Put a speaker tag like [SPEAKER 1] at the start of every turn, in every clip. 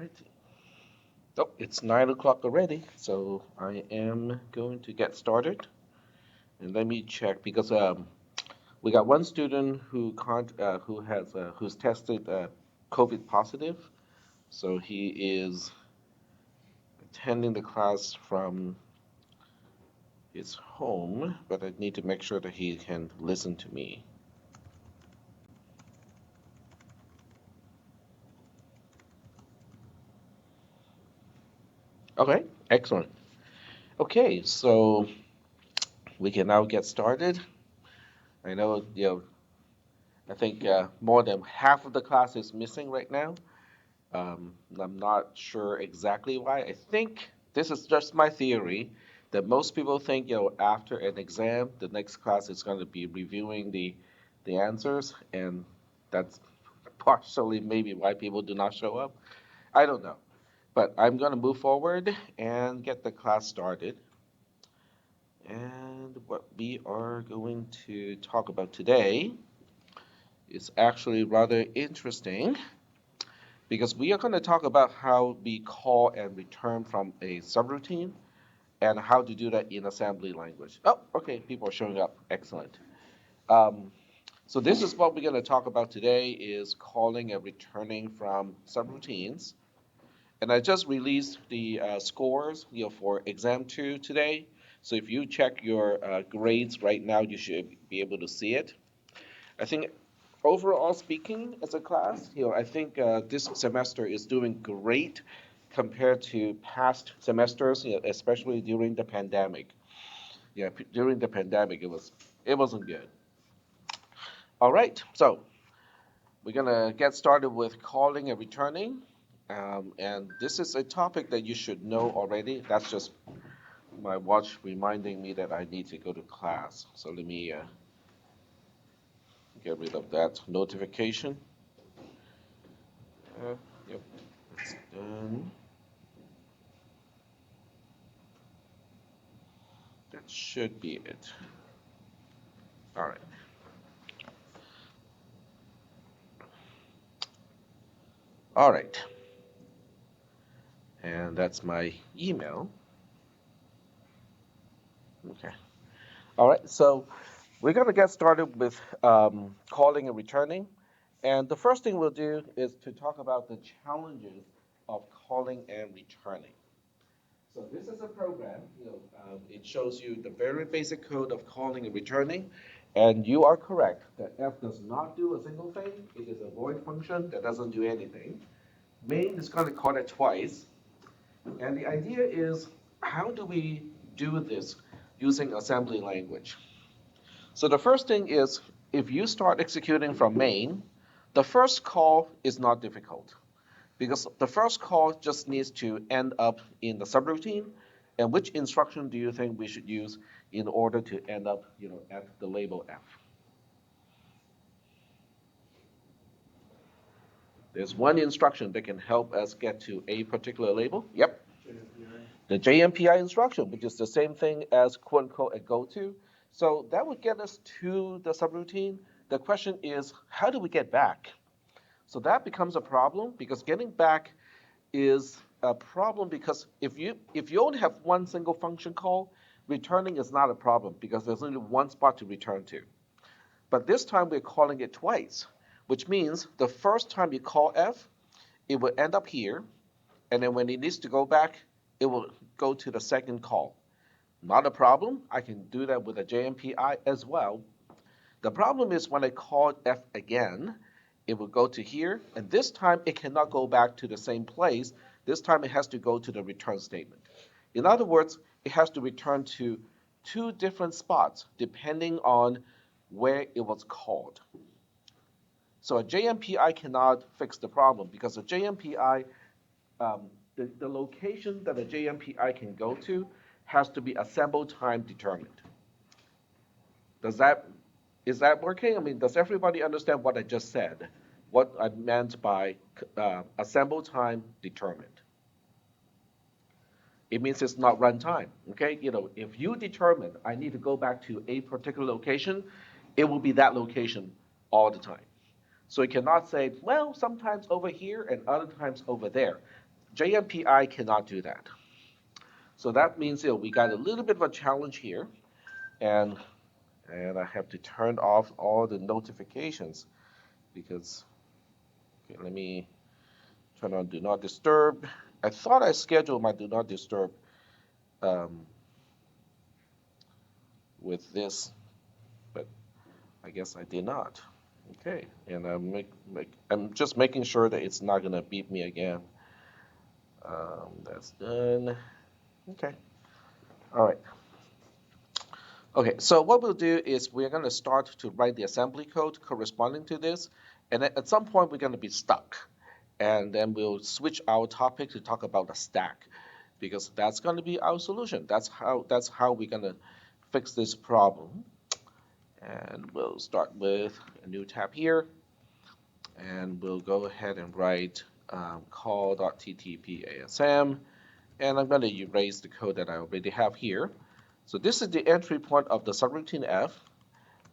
[SPEAKER 1] Right. Oh, it's 9 o'clock already, so I am going to get started. And let me check because we got one student who's tested COVID positive, so he is attending the class from his home, but I need to make sure that he can listen to me. Okay, excellent. Okay, so we can now get started. I know, I think more than half of the class is missing right now. I'm not sure exactly why. I think this is just my theory that most people think, after an exam, the next class is going to be reviewing the answers, and that's partially maybe why people do not show up. I don't know. But I'm going to move forward and get the class started. And what we are going to talk about today is actually rather interesting because we are going to talk about how we call and return from a subroutine and how to do that in assembly language. Oh, okay, people are showing up. Excellent. Um, so this is what we're going to talk about today is calling and returning from subroutines. And I just released the scores, for exam 2 today. So if you check your grades right now, you should be able to see it. I think overall speaking, as a class, I think this semester is doing great compared to past semesters, especially during the pandemic. Yeah, during the pandemic, it wasn't good. All right, so we're gonna get started with calling and returning, and this is a topic that you should know already. That's just my watch reminding me that I need to go to class. So let me get rid of that notification. Uh, yep, it's done. That should be it. All right. All right. And that's my email. Okay. All right. So we're going to get started with calling and returning. And the first thing we'll do is to talk about the challenges of calling and returning. So this is a program, it shows you the very basic code of calling and returning. And you are correct that F does not do a single thing. It is a void function that doesn't do anything. Main is going to call it twice. And the idea is, how do we do this using assembly language? So the first thing is, if you start executing from main, the first call is not difficult because the first call just needs to end up in the subroutine. And which instruction do you think we should use in order to end up, at the label F? There's one instruction that can help us get to a particular label. Yep. The JMPI instruction, which is the same thing as quote unquote a go-to. So that would get us to the subroutine. The question is, how do we get back? So that becomes a problem because getting back is a problem because if you only have one single function call, returning is not a problem because there's only one spot to return to. But this time we're calling it twice, which means the first time you call F, it will end up here, and then when it needs to go back, it will go to the second call. Not a problem. I can do that with a JMPI as well. The problem is when I call F again, it will go to here, and this time it cannot go back to the same place. This time it has to go to the return statement. In other words, it has to return to two different spots depending on where it was called. So a JMPI cannot fix the problem because a JMPI, the location that a JMPI can go to has to be assemble time determined. Does that is that working? I mean, does everybody understand what I just said? What I meant by assemble time determined? It means it's not runtime. Okay, if you determine I need to go back to a particular location, it will be that location all the time. So it cannot say, well, sometimes over here and other times over there. JMPI cannot do that. So that means we got a little bit of a challenge here, and I have to turn off all the notifications because, okay, let me turn on Do Not Disturb. I thought I scheduled my Do Not Disturb um, with this, but I guess I did not. Okay, and I'm just making sure that it's not gonna beep me again. That's done. Okay, all right. Okay, so what we'll do is we're gonna start to write the assembly code corresponding to this, and at some point we're gonna be stuck, and then we'll switch our topic to talk about the stack, because that's gonna be our solution. That's how we're gonna fix this problem. And we'll start with a new tab here, and we'll go ahead and write call.ttp-asm, and I'm going to erase the code that I already have here. So this is the entry point of the subroutine F.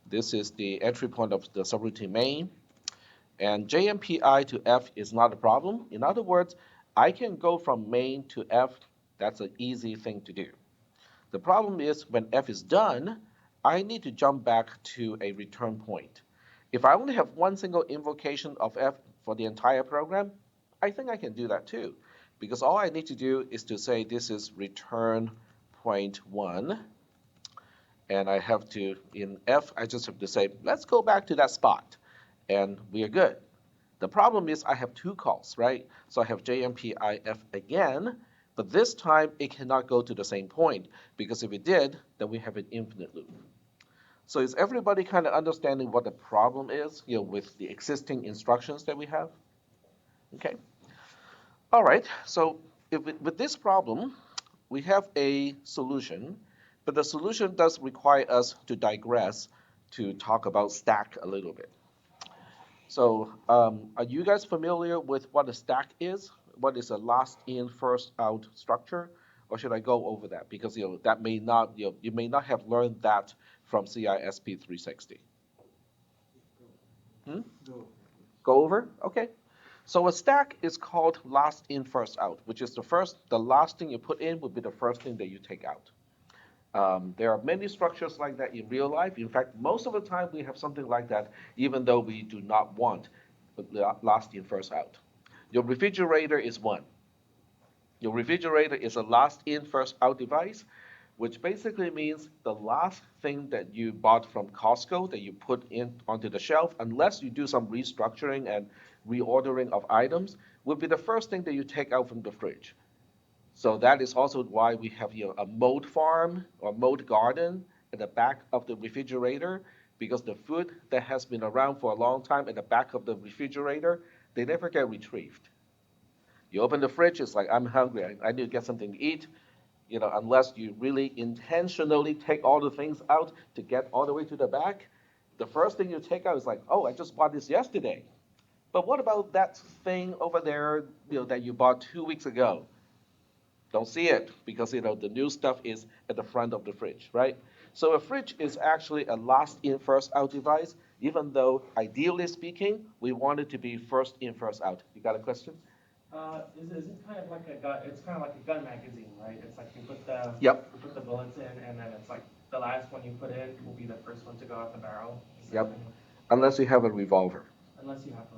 [SPEAKER 1] This is the entry point of the subroutine main, and JMPI to F is not a problem. In other words, I can go from main to F. That's an easy thing to do. The problem is when F is done, I need to jump back to a return point. If I only have one single invocation of F for the entire program, I think I can do that too, because all I need to do is to say this is return point 1, and I have to, in F, I just have to say, let's go back to that spot, and we are good. The problem is I have two calls, right? So I have JMPIF again, but this time it cannot go to the same point, because if it did, then we have an infinite loop. So is everybody kind of understanding what the problem is, with the existing instructions that we have? Okay. All right. So with this problem, we have a solution, but the solution does require us to digress to talk about stack a little bit. So are you guys familiar with what a stack is? What is a last in, first out structure? Or should I go over that? Because that may not, you may not have learned that from CISP360. Hmm? Go over? Okay. So a stack is called last in, first out, which is the last thing you put in would be the first thing that you take out. There are many structures like that in real life. In fact, most of the time we have something like that, even though we do not want last in, first out. Your refrigerator is one. Your refrigerator is a last in, first out device, which basically means the last thing that you bought from Costco that you put in onto the shelf, unless you do some restructuring and reordering of items, will be the first thing that you take out from the fridge. So that is also why we have a mold farm or mold garden at the back of the refrigerator, because the food that has been around for a long time at the back of the refrigerator, they never get retrieved. You open the fridge, it's like, I'm hungry, I need to get something to eat. Unless you really intentionally take all the things out to get all the way to the back, the first thing you take out is like, oh, I just bought this yesterday. But what about that thing over there, that you bought 2 weeks ago? Don't see it because the new stuff is at the front of the fridge, right? So a fridge is actually a last in, first out device, even though ideally speaking, we want it to be first in, first out. You got a question?
[SPEAKER 2] Is it kind of like a gun? It's kind of like a gun magazine, right? It's like
[SPEAKER 1] Yep.
[SPEAKER 2] you put the bullets in, and then it's like the last one you put in will be the first one to go out the barrel.
[SPEAKER 1] Yep. Unless you have a revolver.
[SPEAKER 2] Unless you have a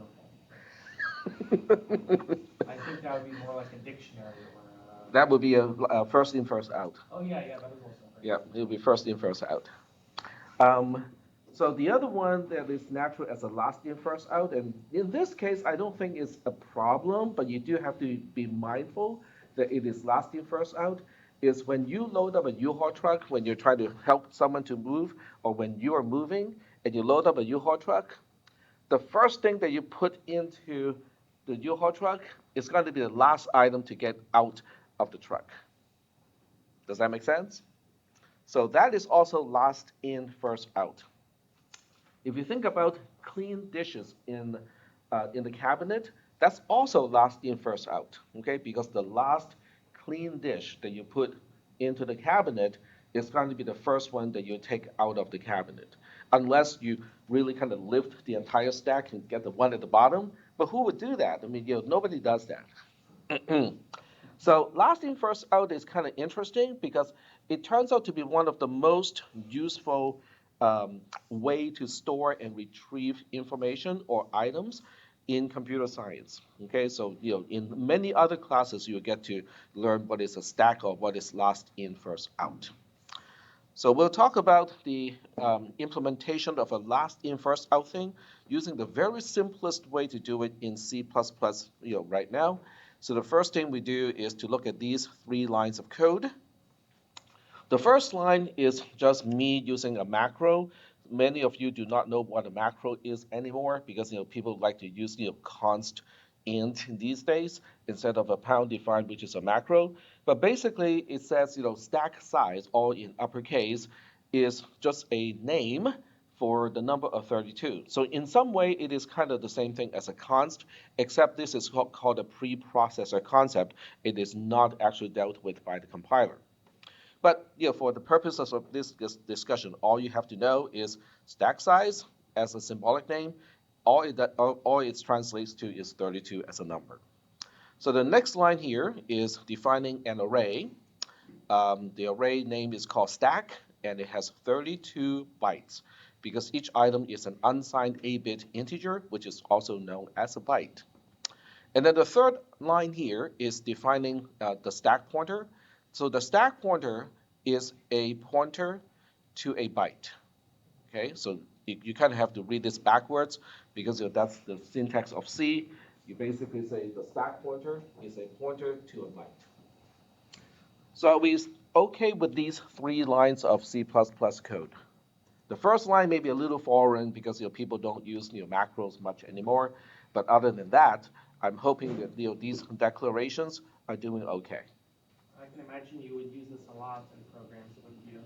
[SPEAKER 2] revolver. I think that would be more like a dictionary or.
[SPEAKER 1] That would be a first in, first out.
[SPEAKER 2] Oh yeah, that is also.
[SPEAKER 1] Yeah, it would be first in, first out. Um, so the other one that is natural as a last in, first out, and in this case, I don't think it's a problem, but you do have to be mindful that it is last in, first out, is when you load up a U-Haul truck, when you're trying to help someone to move, or when you are moving and you load up a U-Haul truck, the first thing that you put into the U-Haul truck is going to be the last item to get out of the truck. Does that make sense? So that is also last in, first out. If you think about clean dishes in the cabinet, that's also last in, first out, okay? Because the last clean dish that you put into the cabinet is going to be the first one that you take out of the cabinet, unless you really kind of lift the entire stack and get the one at the bottom. But who would do that? I mean, nobody does that. So last in first out is kind of interesting because it turns out to be one of the most useful way to store and retrieve information or items in computer science. Okay, so in many other classes you get to learn what is a stack or what is last in first out. So we'll talk about the implementation of a last in first out thing using the very simplest way to do it in C++ right now. So the first thing we do is to look at these 3 lines of code. The first line is just me using a macro. Many of you do not know what a macro is anymore because people like to use const int these days instead of a pound define, which is a macro. But basically, it says stack size, all in uppercase, is just a name for the number of 32. So in some way, it is kind of the same thing as a const, except this is called a preprocessor concept. It is not actually dealt with by the compiler. But for the purposes of this discussion, all you have to know is stack size as a symbolic name. All it translates to is 32 as a number. So the next line here is defining an array. The array name is called stack, and it has 32 bytes because each item is an unsigned 8-bit integer, which is also known as a byte. And then the third line here is defining the stack pointer. So the stack pointer is a pointer to a byte. Okay, so you kind of have to read this backwards because that's the syntax of C. You basically say the stack pointer is a pointer to a byte. So are we okay with these 3 lines of C++ code? The first line may be a little foreign because people don't use macros much anymore, but other than that, I'm hoping that these declarations are doing okay.
[SPEAKER 2] I can imagine you would use this a lot in programs, wouldn't you?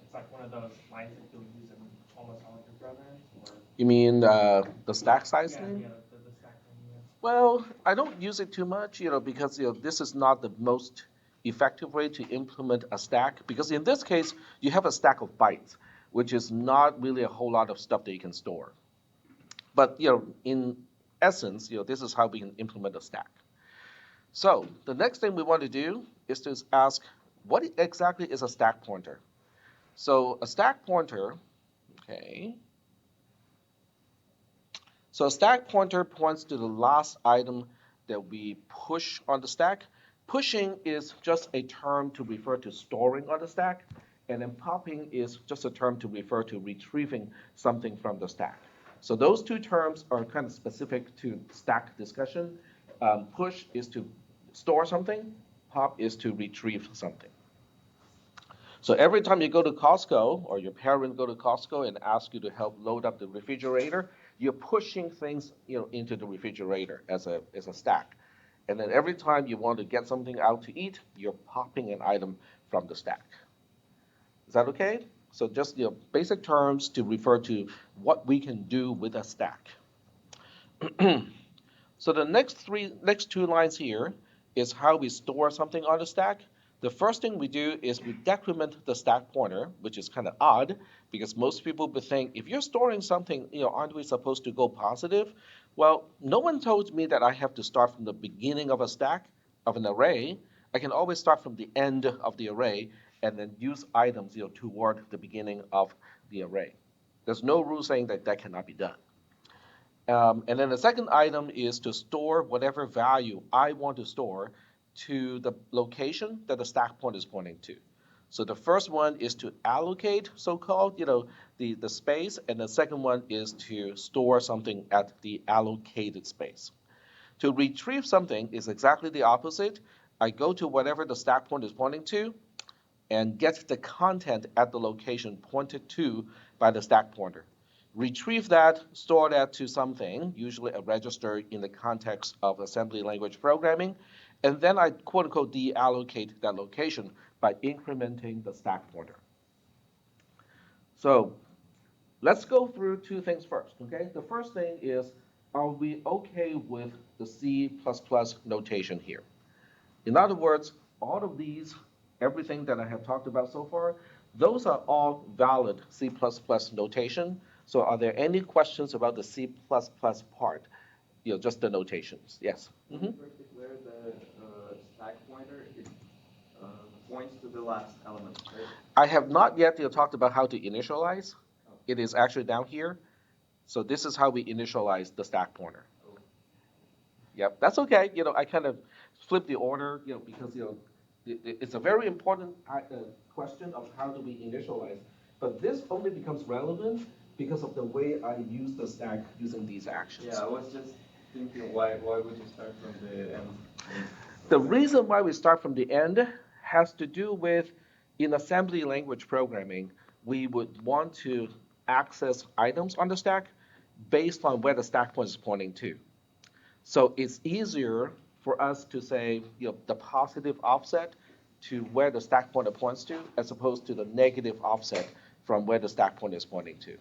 [SPEAKER 2] It's like one of those lines that you'll use in almost all of your programs. Or
[SPEAKER 1] You mean the stack size thing?
[SPEAKER 2] Yeah, the stack thing. Yeah.
[SPEAKER 1] Well, I don't use it too much, because this is not the most effective way to implement a stack. Because in this case, you have a stack of bytes, which is not really a whole lot of stuff that you can store. But in essence, this is how we can implement a stack. So the next thing we want to do is to ask, what exactly is a stack pointer? So a stack pointer, okay. So a stack pointer points to the last item that we push on the stack. Pushing is just a term to refer to storing on the stack, and then popping is just a term to refer to retrieving something from the stack. So those 2 terms are kind of specific to stack discussion. Push is to store something, pop is to retrieve something. So every time you go to Costco or your parent go to Costco and ask you to help load up the refrigerator, you're pushing things into the refrigerator as a stack. And then every time you want to get something out to eat, you're popping an item from the stack. Is that okay? So just basic terms to refer to what we can do with a stack. So the next 2 lines here is how we store something on the stack. The first thing we do is we decrement the stack pointer, which is kind of odd because most people would think if you're storing something, aren't we supposed to go positive? Well, no one told me that I have to start from the beginning of a stack, of an array. I can always start from the end of the array and then use items toward the beginning of the array. There's no rule saying that that cannot be done. And then the second item is to store whatever value I want to store to the location that the stack point is pointing to. So the first one is to allocate, so-called, the space, and the second one is to store something at the allocated space. To retrieve something is exactly the opposite. I go to whatever the stack point is pointing to and get the content at the location pointed to by the stack pointer. Retrieve that, store that to something, usually a register in the context of assembly language programming, and then I quote-unquote deallocate that location by incrementing the stack pointer. So let's go through 2 things first, okay? The first thing is, are we okay with the C++ notation here? In other words, all of these, everything that I have talked about so far, those are all valid C++ notation. So are there any questions about the C++ part? Just the notations. Yes?
[SPEAKER 3] In particular, the stack pointer, it points to the last element, right?
[SPEAKER 1] I have not yet talked about how to initialize. It is actually down here. So this is how we initialize the stack pointer.
[SPEAKER 3] Oh.
[SPEAKER 1] Yep, that's okay. I kind of flip the order, because it's a very important question of how do we initialize. But this only becomes relevant because of the way I use the stack using these actions.
[SPEAKER 3] Yeah, I was just thinking, why would you start from the end?
[SPEAKER 1] The reason why we start from the end has to do with, in assembly language programming, we would want to access items on the stack based on where the stack point is pointing to. So it's easier for us to say, the positive offset to where the stack pointer points to, as opposed to the negative offset from where the stack point is pointing to.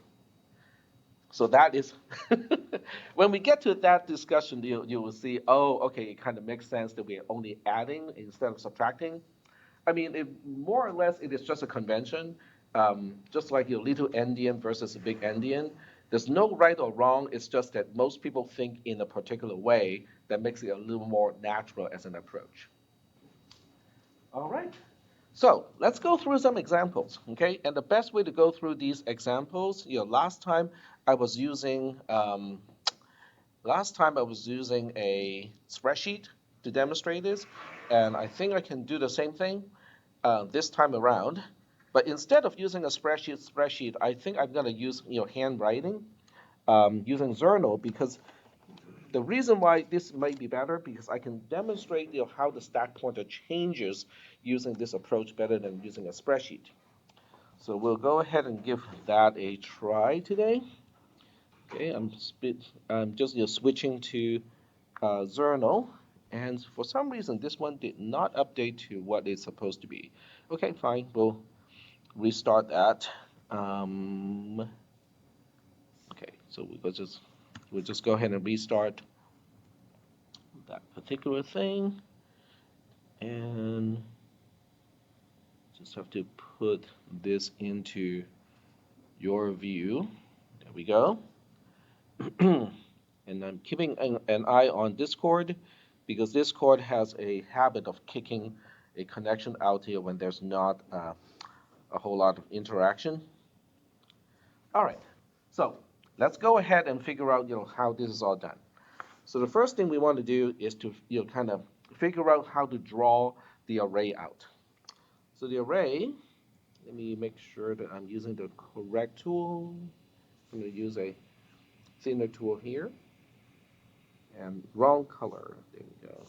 [SPEAKER 1] So that is, when we get to that discussion, you will see, oh, okay, it kind of makes sense that we're only adding instead of subtracting. I mean, more or less, it is just a convention, just like your little endian versus a big endian. There's no right or wrong. It's just that most people think in a particular way that makes it a little more natural as an approach. All right. So let's go through some examples, okay? And the best way to go through these examples, last time I was using a spreadsheet to demonstrate this, and I think I can do the same thing this time around. But instead of using a spreadsheet, I think I'm going to use handwriting using Zerno, because the reason why this might be better, because I can demonstrate how the stack pointer changes using this approach better than using a spreadsheet. So we'll go ahead and give that a try today. Okay, I'm just switching to Zerno, and for some reason this one did not update to what it's supposed to be. Okay, fine, we'll restart that. Okay, so we'll just go ahead and restart that particular thing, and just have to put this into your view. There we go. And I'm keeping an eye on Discord, because Discord has a habit of kicking a connection out here when there's not a whole lot of interaction. All right, so let's go ahead and figure out how this is all done. So the first thing we want to do is to kind of figure out how to draw the array out. So the array, let me make sure that I'm using the correct tool. I'm going to use a thinner tool here. And wrong color. There we go.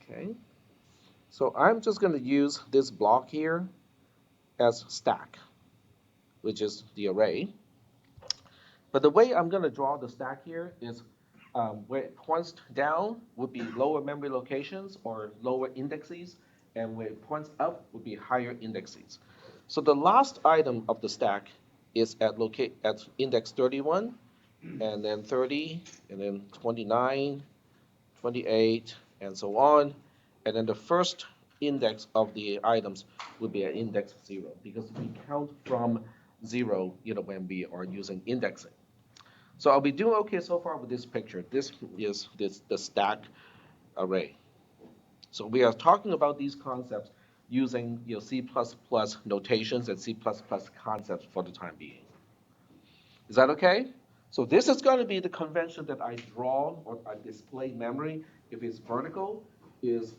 [SPEAKER 1] Okay. So I'm just going to use this block here as stack, which is the array. But the way I'm going to draw the stack here is where it points down would be lower memory locations or lower indexes, and where it points up would be higher indexes. So the last item of the stack is at index 31, and then 30, and then 29, 28, and so on. And then the first index of the items would be at index 0, because we count from 0, when we are using indexing. So I'll be doing okay so far with this picture. This is the stack array. So we are talking about these concepts using C++ notations and C++ concepts for the time being. Is that okay? So this is going to be the convention that I draw or I display memory. If it's vertical, is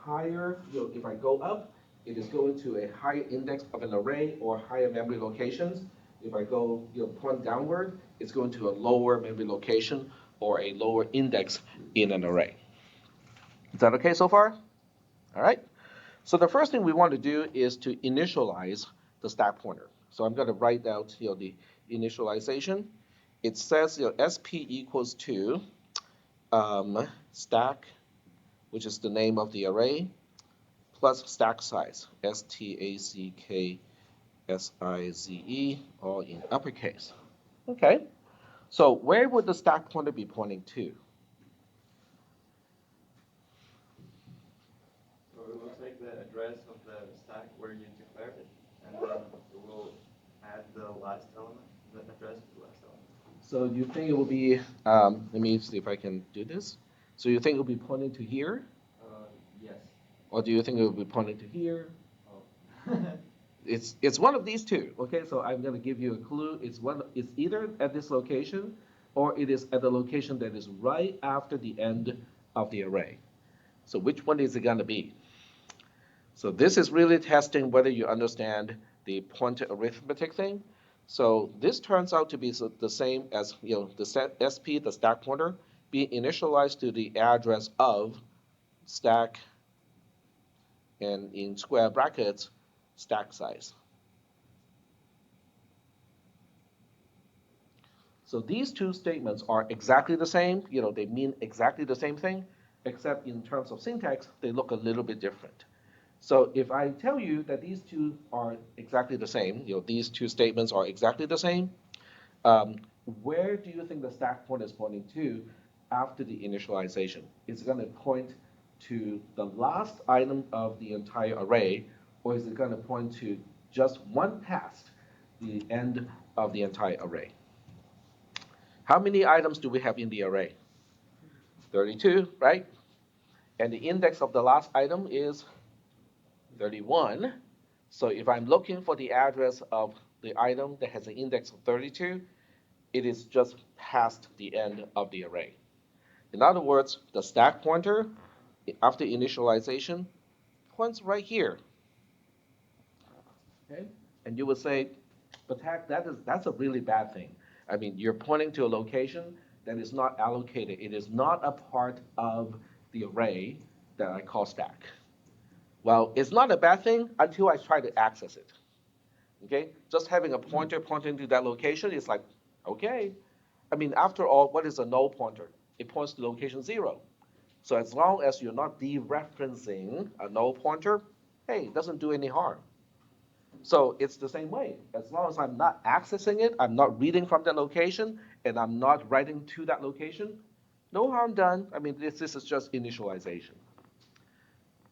[SPEAKER 1] higher. If I go up, it is going to a higher index of an array or higher memory locations. If I go point downward, it's going to a lower memory location or a lower index in an array. Is that okay so far? All right. So the first thing we want to do is to initialize the stack pointer. So I'm going to write out the initialization. It says SP equals to stack, which is the name of the array, plus stack size, STACKSIZE, all in uppercase. Okay, so where would the stack pointer be pointing to?
[SPEAKER 3] So it looks like the address of the stack where you declared it, and then it will add the last element, the address of the last element.
[SPEAKER 1] So you think it will be, let me see if I can do this. So you think it will be pointing to here? Or do you think it will be pointing to here? It's one of these two. Okay, so I'm going to give you a clue. It's either at this location, or it is at the location that is right after the end of the array. So which one is it going to be? So this is really testing whether you understand the pointer arithmetic thing. So this turns out to be the same as the SP, the stack pointer, being initialized to the address of stack, and in square brackets, stack size. So these two statements are exactly the same. They mean exactly the same thing, except in terms of syntax, they look a little bit different. So if I tell you that these two are exactly the same, these two statements are exactly the same, where do you think the stack point is pointing to after the initialization? Is it going to point to the last item of the entire array, or is it going to point to just one past the end of the entire array? How many items do we have in the array? 32, right? And the index of the last item is 31. So if I'm looking for the address of the item that has an index of 32, it is just past the end of the array. In other words, the stack pointer, after initialization, points right here. Okay? And you would say, but that's a really bad thing. I mean, you're pointing to a location that is not allocated. It is not a part of the array that I call stack. Well, it's not a bad thing until I try to access it. Okay? Just having a pointer pointing to that location is like, okay. I mean, after all, what is a null pointer? It points to location 0. So as long as you're not dereferencing a null pointer, hey, it doesn't do any harm. So it's the same way. As long as I'm not accessing it, I'm not reading from that location, and I'm not writing to that location, no harm done. I mean, this is just initialization.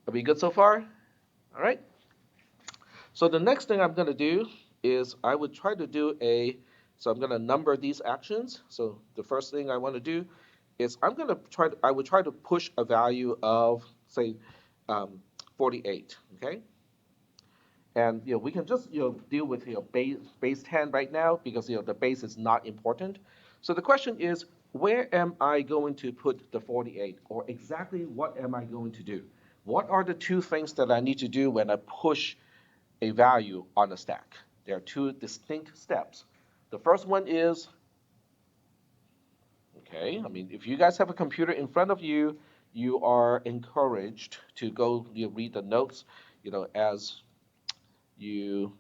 [SPEAKER 1] Are we good so far? All right. So the next thing I'm going to do is I would try to do so I'm going to number these actions. So the first thing I want to do is I would try to push a value of, say, 48, okay? And we can just deal with base 10 right now because the base is not important. So the question is, where am I going to put the 48, or exactly what am I going to do? What are the two things that I need to do when I push a value on a stack? There are two distinct steps. The first one is, okay, I mean, if you guys have a computer in front of you, you are encouraged to go read the notes, as you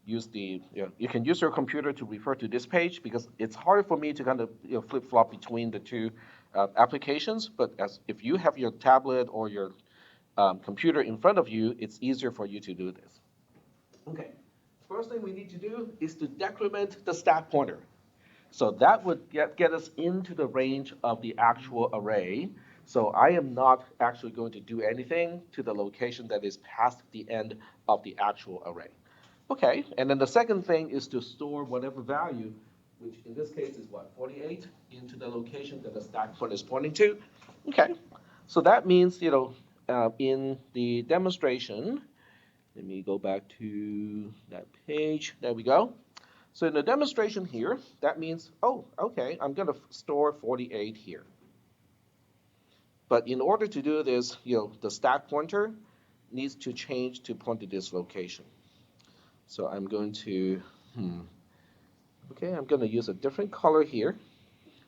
[SPEAKER 1] you can use your computer to refer to this page, because it's hard for me to kind of flip-flop between the two applications. But if you have your tablet or your computer in front of you, it's easier for you to do this. Okay, first thing we need to do is to decrement the stack pointer. So that would get us into the range of the actual array. So I am not actually going to do anything to the location that is past the end of the actual array. Okay, and then the second thing is to store whatever value, which in this case is what, 48, into the location that the stack pointer is pointing to. Okay, so that means, in the demonstration, let me go back to that page. There we go. So in the demonstration here, that means, oh, okay, I'm going to store 48 here. But in order to do this, the stack pointer needs to change to point to this location. So I'm going to, I'm going to use a different color here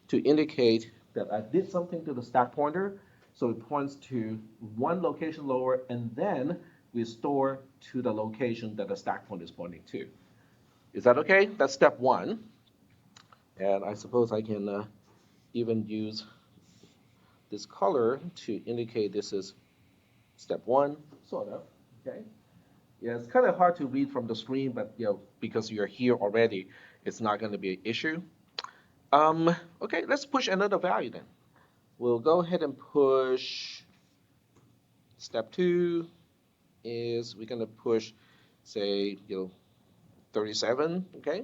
[SPEAKER 1] to indicate that I did something to the stack pointer. So it points to one location lower, and then we store to the location that the stack pointer is pointing to. Is that okay? That's step one. And I suppose I can even use this color to indicate this is step one, sort of, okay? Yeah, it's kind of hard to read from the screen, but because you're here already, it's not going to be an issue. Okay, let's push another value then. We'll go ahead and push step 2 is we're going to push, say, 37, okay?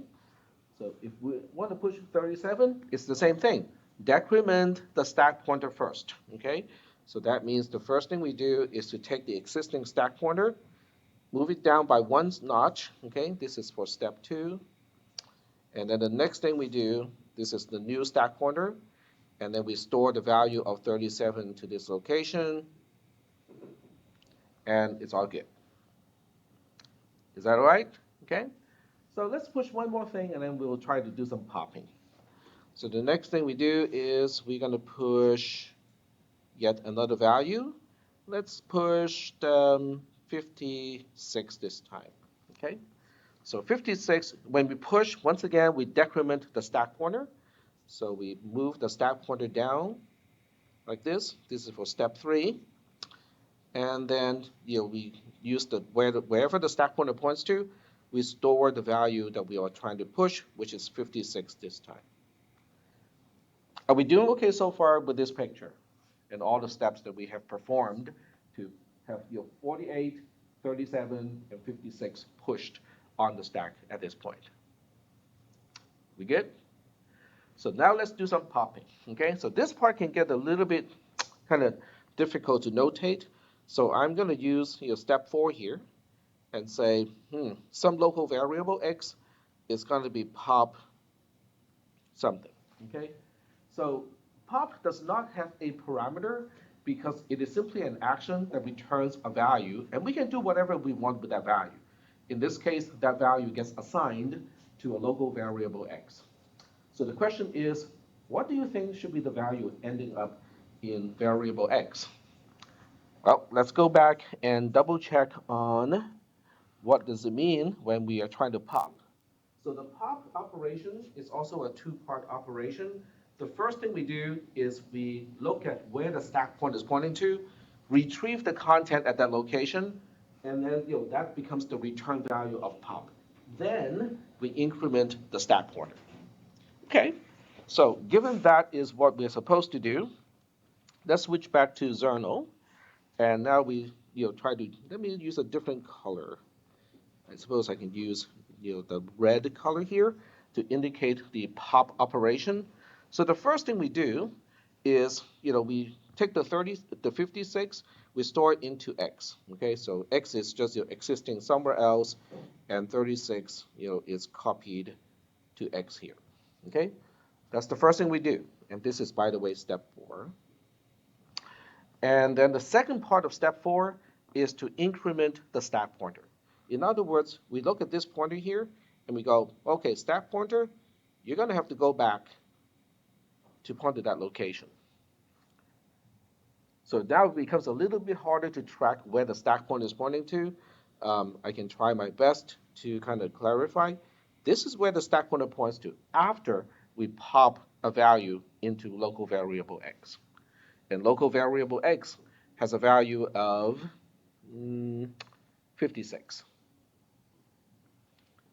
[SPEAKER 1] So if we want to push 37, it's the same thing. Decrement the stack pointer first, okay? So that means the first thing we do is to take the existing stack pointer, move it down by one notch, okay? This is for step 2. And then the next thing we do, this is the new stack pointer, and then we store the value of 37 to this location, and it's all good. Is that all right? Okay? So let's push one more thing, and then we'll try to do some popping. So the next thing we do is we're going to push yet another value. Let's push 56 this time. Okay? So 56, when we push, once again, we decrement the stack pointer. So we move the stack pointer down like this. This is for step 3. And then we use wherever the stack pointer points to, we store the value that we are trying to push, which is 56 this time. Are we doing okay so far with this picture and all the steps that we have performed to have 48, 37, and 56 pushed on the stack at this point? We good? So now let's do some popping, okay? So this part can get a little bit kind of difficult to notate. So I'm going to use step 4 here and say, some local variable x is going to be pop something, okay? So pop does not have a parameter because it is simply an action that returns a value, and we can do whatever we want with that value. In this case, that value gets assigned to a local variable x. So the question is, what do you think should be the value ending up in variable x? Well, let's go back and double check on what does it mean when we are trying to pop. So the pop operation is also a 2-part operation. The first thing we do is we look at where the stack point is pointing to, retrieve the content at that location, and then that becomes the return value of pop. Then we increment the stack pointer. Okay, so given that is what we're supposed to do, let's switch back to Zernal. And now we try to, let me use a different color. I suppose I can use the red color here to indicate the pop operation. So the first thing we do is we take the 56, we store it into x. Okay, so x is just existing somewhere else, and 36 is copied to x here. Okay, that's the first thing we do, and this is, by the way, step 4. And then the second part of step 4 is to increment the stack pointer. In other words, we look at this pointer here and we go, okay, stack pointer, you're going to have to go back to point to that location. So now it becomes a little bit harder to track where the stack pointer is pointing to. I can try my best to kind of clarify. This is where the stack pointer points to after we pop a value into local variable x. And local variable x has a value of 56.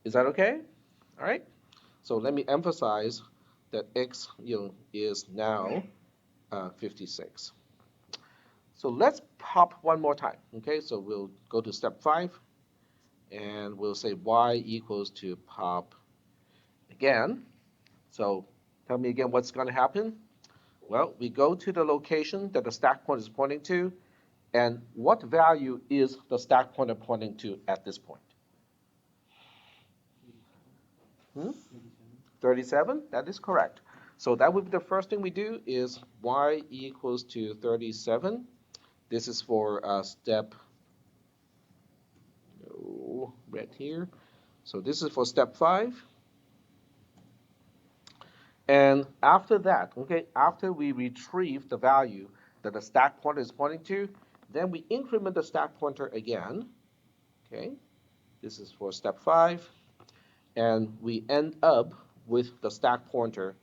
[SPEAKER 1] Is that okay? All right. So let me emphasize that x is now 56. So let's pop one more time. Okay. So we'll go to step 5, and we'll say y equals to pop again. So tell me again what's going to happen. Well, we go to the location that the stack pointer is pointing to, and what value is the stack pointer pointing to at this point? 37? That is correct. So that would be the first thing we do is y equals to 37. This is for step, red here. So this is for step 5. And after that, okay, after we retrieve the value that the stack pointer is pointing to, then we increment the stack pointer again. Okay, this is for step 5. And we end up with the stack pointer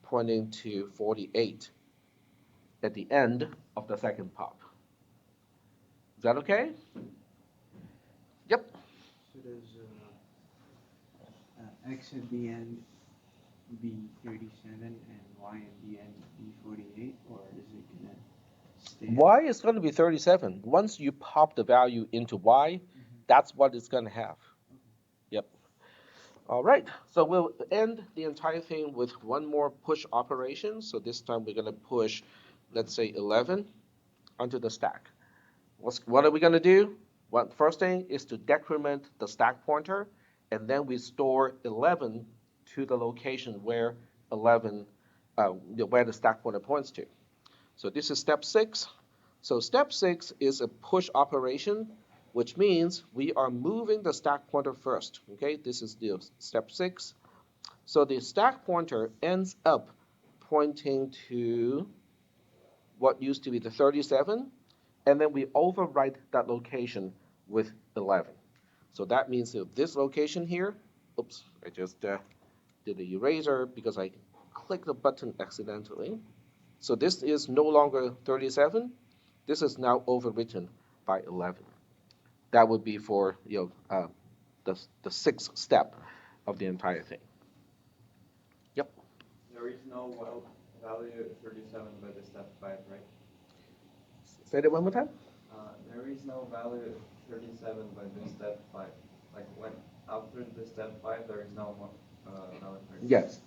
[SPEAKER 1] pointing to 48 at the end of the second pop. Is that okay? Yep.
[SPEAKER 4] So does x at the end be 37 and y at the end be 48, or is it going to stay?
[SPEAKER 1] Y is going to be 37. Once you pop the value into y, that's what it's going to have. Yep. All right, so we'll end the entire thing with one more push operation. So this time we're going to push, let's say 11. onto the stack. What are we going to do? Well, first thing is to decrement the stack pointer, and then we store 11 to the location where 11, where the stack pointer points to. So this is step 6. So step 6 is a push operation, which means we are moving the stack pointer first. Okay, this is the step 6. So the stack pointer ends up pointing to what used to be the 37, and then we overwrite that location with 11. So that means that this location here, oops, I just did the eraser because I clicked the button accidentally. So this is no longer 37. This is now overwritten by 11. That would be for the sixth step of the entire thing. Yep.
[SPEAKER 3] There is no value 37 by the step 5, right?
[SPEAKER 1] Say that one more time.
[SPEAKER 3] There is no value 37 by the step 5. Like when after the step 5, there is no more value 37.
[SPEAKER 1] Yes,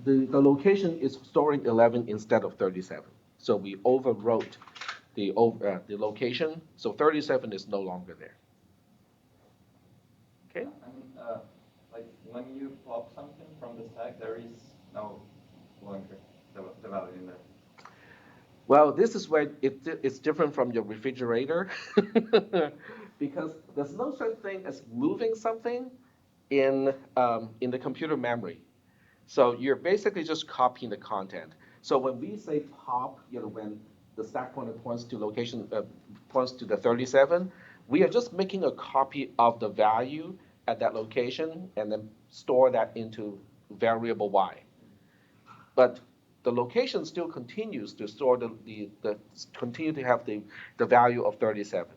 [SPEAKER 1] the location is storing 11 instead of 37. So we overwrote the location, so 37 is no longer there. Okay.
[SPEAKER 3] And like when you pop something from the stack, there is no longer the value in there.
[SPEAKER 1] Well, this is where it's different from your refrigerator because there's no such thing as moving something in the computer memory. So you're basically just copying the content. So when we say pop, when the stack pointer points to location points to the 37, we are just making a copy of the value at that location and then store that into variable y. But the location still continues to store continue to have the value of 37.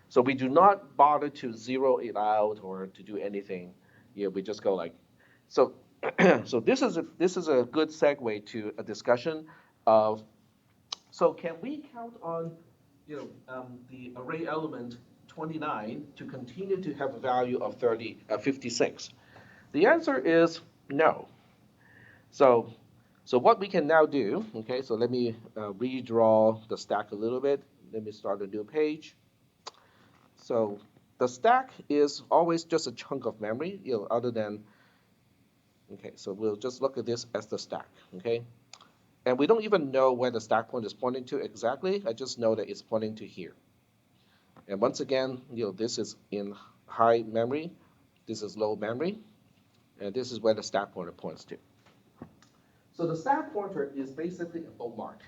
[SPEAKER 1] So we do not bother to zero it out or to do anything. We just go like, so. So this is a good segue to a discussion of. So can we count on, the array element 29 to continue to have a value of 56? The answer is no. So what we can now do, okay, so let me redraw the stack a little bit. Let me start a new page. So the stack is always just a chunk of memory, other than, okay, so we'll just look at this as the stack, okay? And we don't even know where the stack point is pointing to exactly. I just know that it's pointing to here. And once again, this is in high memory. This is low memory. And this is where the stack pointer points to. So the stack pointer is basically a bookmark.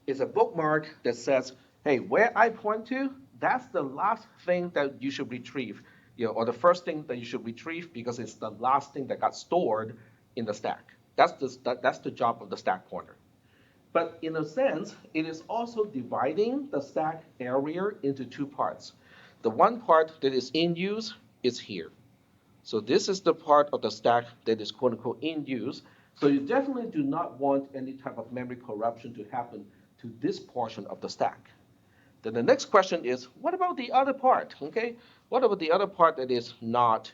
[SPEAKER 1] It's a bookmark that says, hey, where I point to, that's the last thing that you should retrieve, or the first thing that you should retrieve because it's the last thing that got stored in the stack. That's the job of the stack pointer. But in a sense, it is also dividing the stack area into two parts. The one part that is in use is here. So this is the part of the stack that is quote unquote in use. So you definitely do not want any type of memory corruption to happen to this portion of the stack. Then the next question is, what about the other part? Okay, what about the other part that is not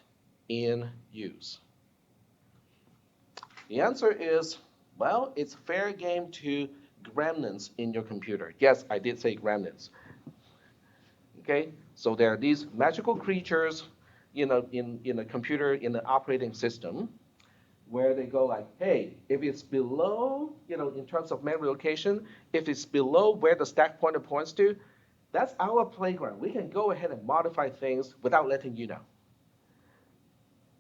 [SPEAKER 1] in use? The answer is, well, it's fair game to gremlins in your computer. Yes, I did say gremlins. Okay, so there are these magical creatures, in a computer, in an operating system, where they go like, hey, if it's below, in terms of memory location, if it's below where the stack pointer points to, that's our playground. We can go ahead and modify things without letting you know.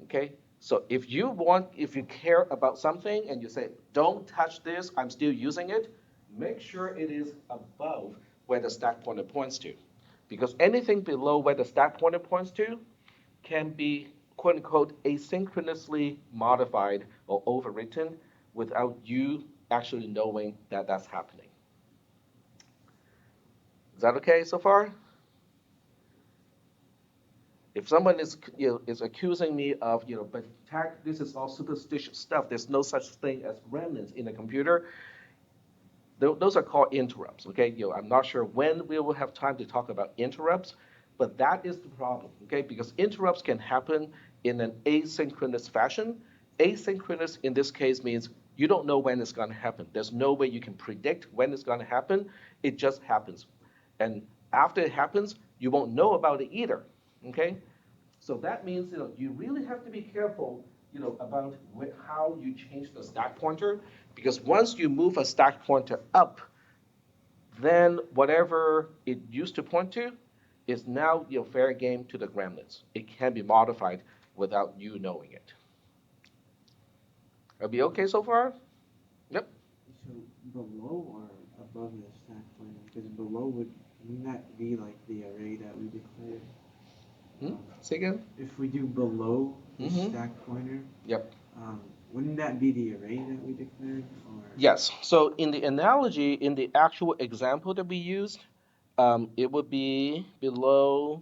[SPEAKER 1] Okay, so if you care about something and you say, don't touch this, I'm still using it, make sure it is above where the stack pointer points to. Because anything below where the stack pointer points to can be, quote unquote, asynchronously modified or overwritten without you actually knowing that that's happening. Is that okay so far? If someone is accusing me of, but Tack, this is all superstitious stuff. There's no such thing as remnants in a computer. Those are called interrupts. Okay, I'm not sure when we will have time to talk about interrupts, but that is the problem. Okay, because interrupts can happen in an asynchronous fashion. Asynchronous in this case means You don't know when it's going to happen. There's no way you can predict when it's going to happen. It just happens. And after it happens, you won't know about it either. Okay? So that means you really have to be careful about how you change the stack pointer, because once you move a stack pointer up, then whatever it used to point to is now fair game to the gremlins. It can be modified without you knowing it. Are we okay so far? Yep.
[SPEAKER 4] So below or above the stack pointer? Because below wouldn't that be like the array that we declared?
[SPEAKER 1] Say again?
[SPEAKER 4] If we do below the stack pointer,
[SPEAKER 1] Yep.
[SPEAKER 4] Wouldn't that be the array that we declared? Or?
[SPEAKER 1] Yes. So in the analogy, in the actual example that we used, it would be below.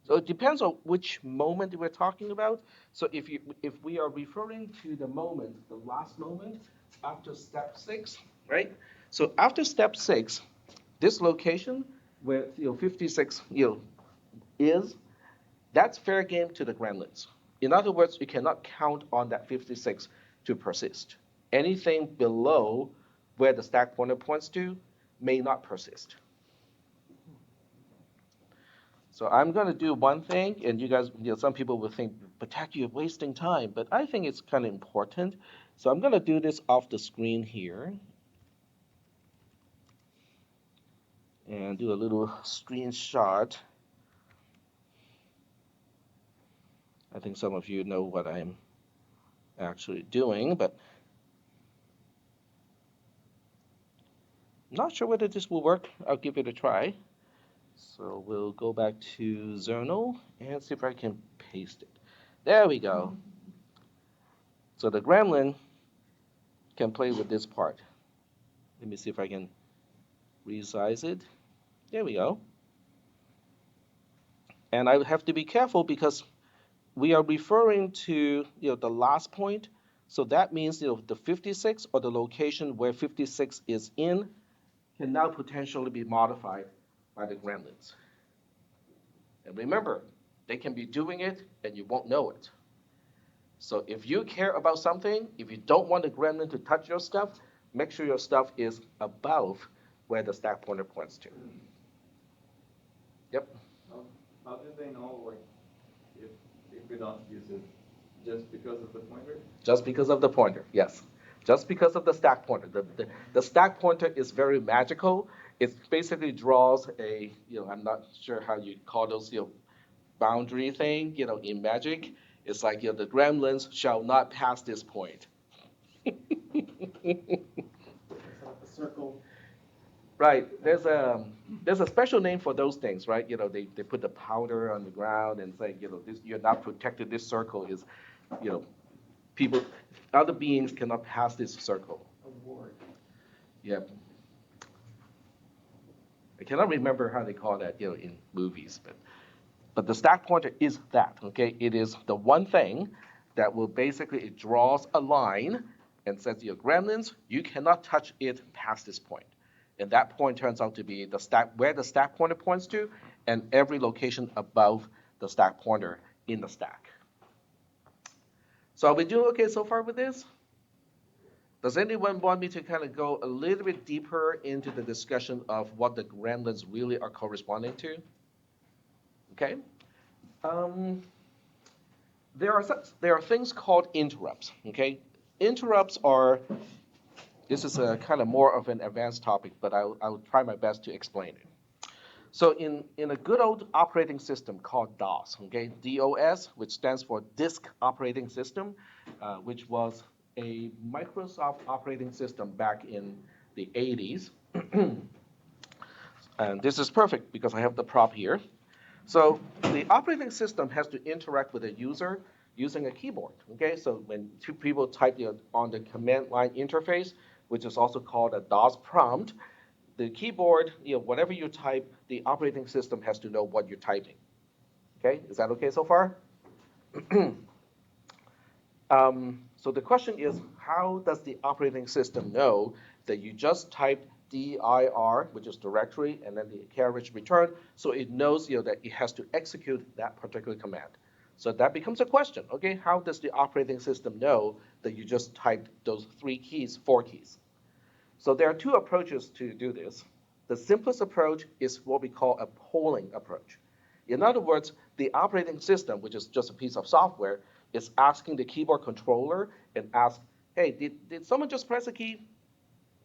[SPEAKER 1] So it depends on which moment we're talking about. So if we are referring to the moment, the last moment after step 6, right? So after step 6, this location where 56 is, that's fair game to the gremlins. In other words, you cannot count on that 56 to persist. Anything below where the stack pointer points to may not persist. So I'm going to do one thing, and you guys, some people will think, but Tack, you're wasting time. But I think it's kind of important. So I'm going to do this off the screen here. And do a little screenshot. I think some of you know what I'm actually doing, but I'm not sure whether this will work. I'll give it a try. So we'll go back to Zernal and see if I can paste it. There we go. So the gremlin can play with this part. Let me see if I can resize it. There we go. And I have to be careful because we are referring to the last point. So that means the 56 or the location where 56 is in can now potentially be modified by the gremlins. And remember, they can be doing it and you won't know it. So if you care about something, if you don't want the gremlin to touch your stuff, make sure your stuff is above where the stack pointer points to. Yep.
[SPEAKER 3] How do they know, like, if we don't use it, just because of the pointer?
[SPEAKER 1] Just because of the pointer, yes. Just because of the stack pointer. The stack pointer is very magical. It basically draws a, I'm not sure how you call those, boundary thing, in magic. It's like, the gremlins shall not pass this point.
[SPEAKER 2] Circle.
[SPEAKER 1] Right. There's a special name for those things, right? They put the powder on the ground and say, this, you're not protected. This circle is, people, other beings cannot pass this circle.
[SPEAKER 2] A ward.
[SPEAKER 1] Yep. I cannot remember how they call that, in movies, but the stack pointer is that, okay? It is the one thing that will basically, it draws a line and says, gremlins, you cannot touch it past this point. And that point turns out to be the stack, where the stack pointer points to, and every location above the stack pointer in the stack. So are we doing okay so far with this? Does anyone want me to kind of go a little bit deeper into the discussion of what the gremlins really are corresponding to? Okay. There are things called interrupts. Okay. Interrupts are. This is a kind of more of an advanced topic, but I'll try my best to explain it. So in a good old operating system called DOS, okay, DOS, which stands for Disk Operating System, which was a Microsoft operating system back in the 80s. And this is perfect because I have the prop here. So the operating system has to interact with the user using a keyboard. Okay, so when two people type on the command line interface, which is also called a DOS prompt, the keyboard, whatever you type, the operating system has to know what you're typing. Okay, is that okay so far? So the question is, how does the operating system know that you just typed dir, which is directory, and then the carriage return, so it knows that it has to execute that particular command. So that becomes a question, okay? How does the operating system know that you just typed those 3 keys, 4 keys? So there are 2 approaches to do this. The simplest approach is what we call a polling approach. In other words, the operating system, which is just a piece of software, is asking the keyboard controller and ask, hey, did someone just press a key?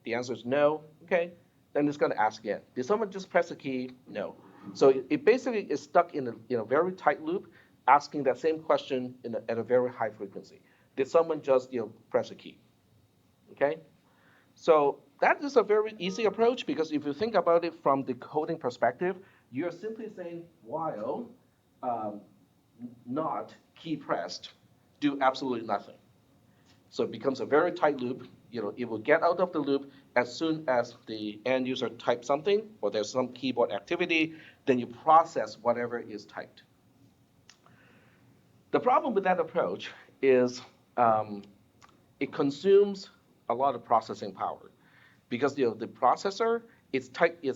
[SPEAKER 1] The answer is no. Okay. Then it's going to ask again. Did someone just press a key? No. So it basically is stuck in a very tight loop, asking that same question at a very high frequency. Did someone just press a key? Okay. So that is a very easy approach because if you think about it from the coding perspective, you're simply saying while um, not key pressed, do absolutely nothing. So it becomes a very tight loop. It will get out of the loop as soon as the end user types something or there's some keyboard activity, then you process whatever is typed. The problem with that approach is it consumes a lot of processing power because the processor is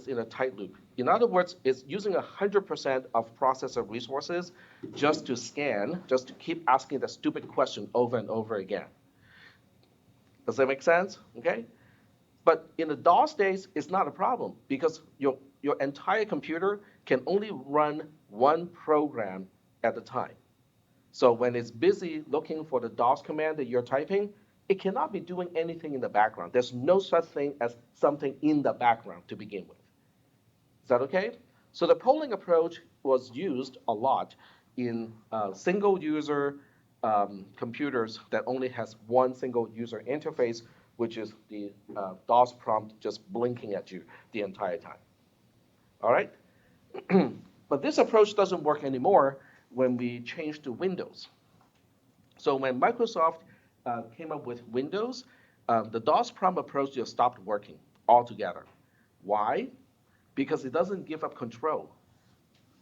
[SPEAKER 1] in a tight loop. In other words, it's using 100% of processor resources just to scan, just to keep asking the stupid question over and over again. Does that make sense? Okay. But in the DOS days, it's not a problem because your entire computer can only run one program at a time. So when it's busy looking for the DOS command that you're typing, it cannot be doing anything in the background. There's no such thing as something in the background to begin with. Is that okay? So the polling approach was used a lot in single user computers that only has one single user interface, which is the DOS prompt just blinking at you the entire time. All right? But this approach doesn't work anymore when we change to Windows. So when Microsoft came up with Windows, the DOS prompt approach just stopped working altogether. Why? Because it doesn't give up control.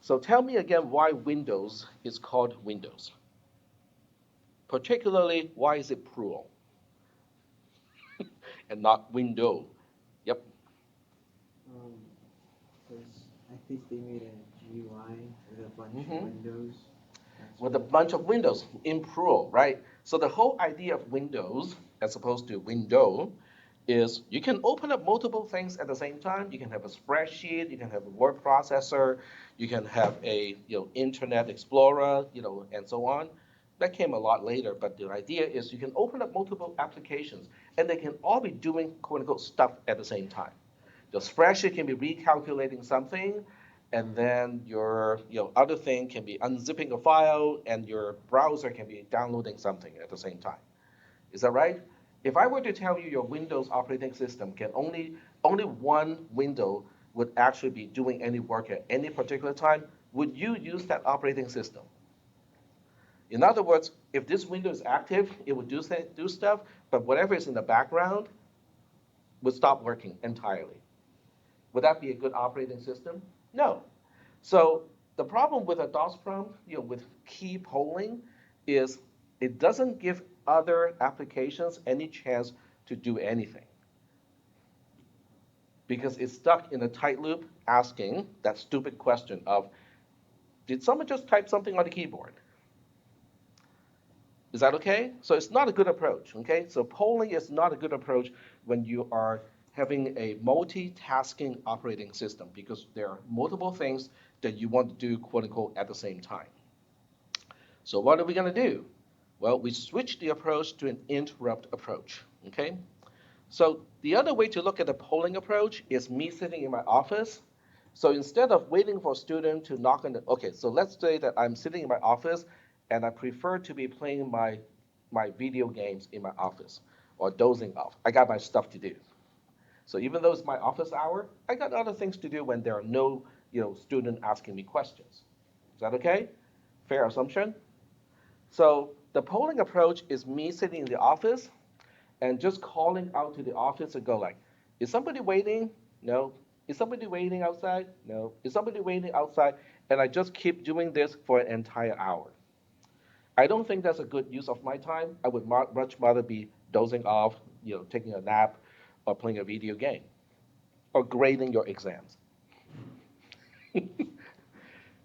[SPEAKER 1] So tell me again why Windows is called Windows. Particularly, why is it plural and not window? Yep.
[SPEAKER 4] Because I think they made a GUI with a bunch
[SPEAKER 1] Mhm.
[SPEAKER 4] of windows.
[SPEAKER 1] With a bunch of windows in plural, right? So the whole idea of Windows, as opposed to window, is you can open up multiple things at the same time. You can have a spreadsheet, you can have a word processor, you can have a Internet Explorer, and so on. That came a lot later, but the idea is you can open up multiple applications, and they can all be doing quote unquote stuff at the same time. The spreadsheet can be recalculating something, and then your other thing can be unzipping a file, and your browser can be downloading something at the same time. Is that right? If I were to tell you your Windows operating system can only one window would actually be doing any work at any particular time, would you use that operating system? In other words, if this window is active, it would do stuff, but whatever is in the background would stop working entirely. Would that be a good operating system? No. So the problem with a DOS prompt, with key polling, is it doesn't give other applications any chance to do anything because it's stuck in a tight loop asking that stupid question of, did someone just type something on the keyboard? Is that okay? So it's not a good approach, okay? So polling is not a good approach when you are having a multitasking operating system because there are multiple things that you want to do, quote unquote, at the same time. So what are we going to do? Well, we switch the approach to an interrupt approach, okay? So the other way to look at the polling approach is me sitting in my office. So instead of waiting for a student to knock on the, okay, so let's say that I'm sitting in my office and I prefer to be playing my video games in my office or dozing off. I got my stuff to do. So even though it's my office hour, I got other things to do when there are no, student asking me questions. Is that okay? Fair assumption? So the polling approach is me sitting in the office and just calling out to the office and go like, is somebody waiting? No. Is somebody waiting outside? No. Is somebody waiting outside? And I just keep doing this for an entire hour. I don't think that's a good use of my time. I would much rather be dozing off, taking a nap, or playing a video game, or grading your exams.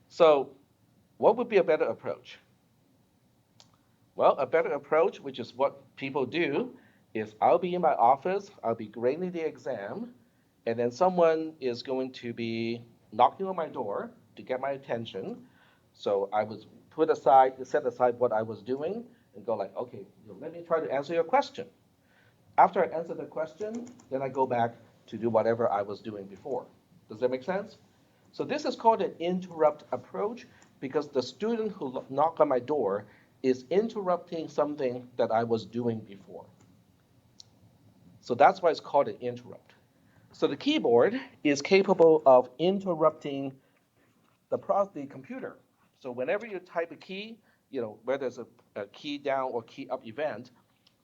[SPEAKER 1] So, what would be a better approach? Well, a better approach, which is what people do, is I'll be in my office, I'll be grading the exam, and then someone is going to be knocking on my door to get my attention. So I would set aside what I was doing and go like, okay, let me try to answer your question. After I answer the question, then I go back to do whatever I was doing before. Does that make sense? So this is called an interrupt approach because the student who knocked on my door is interrupting something that I was doing before. So that's why it's called an interrupt. So the keyboard is capable of interrupting the computer. So whenever you type a key, whether it's a key down or key up event,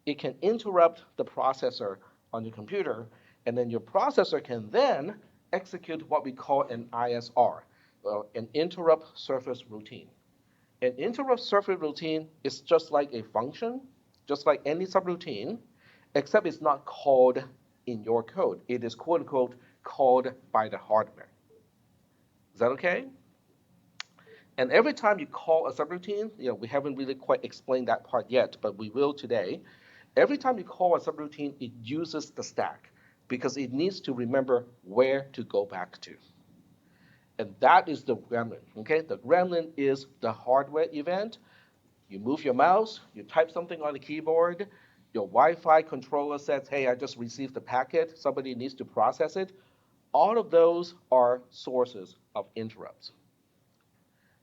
[SPEAKER 1] it can interrupt the processor on your computer, and then your processor can then execute what we call an ISR, an interrupt surface routine. An interrupt surface routine is just like a function, just like any subroutine, except it's not called in your code. It is quote unquote called by the hardware. Is that okay? And every time you call a subroutine, we haven't really quite explained that part yet, but we will today. Every time you call a subroutine, it uses the stack because it needs to remember where to go back to. And that is the gremlin, okay? The gremlin is the hardware event. You move your mouse, you type something on the keyboard, your Wi-Fi controller says, hey, I just received the packet, somebody needs to process it. All of those are sources of interrupts.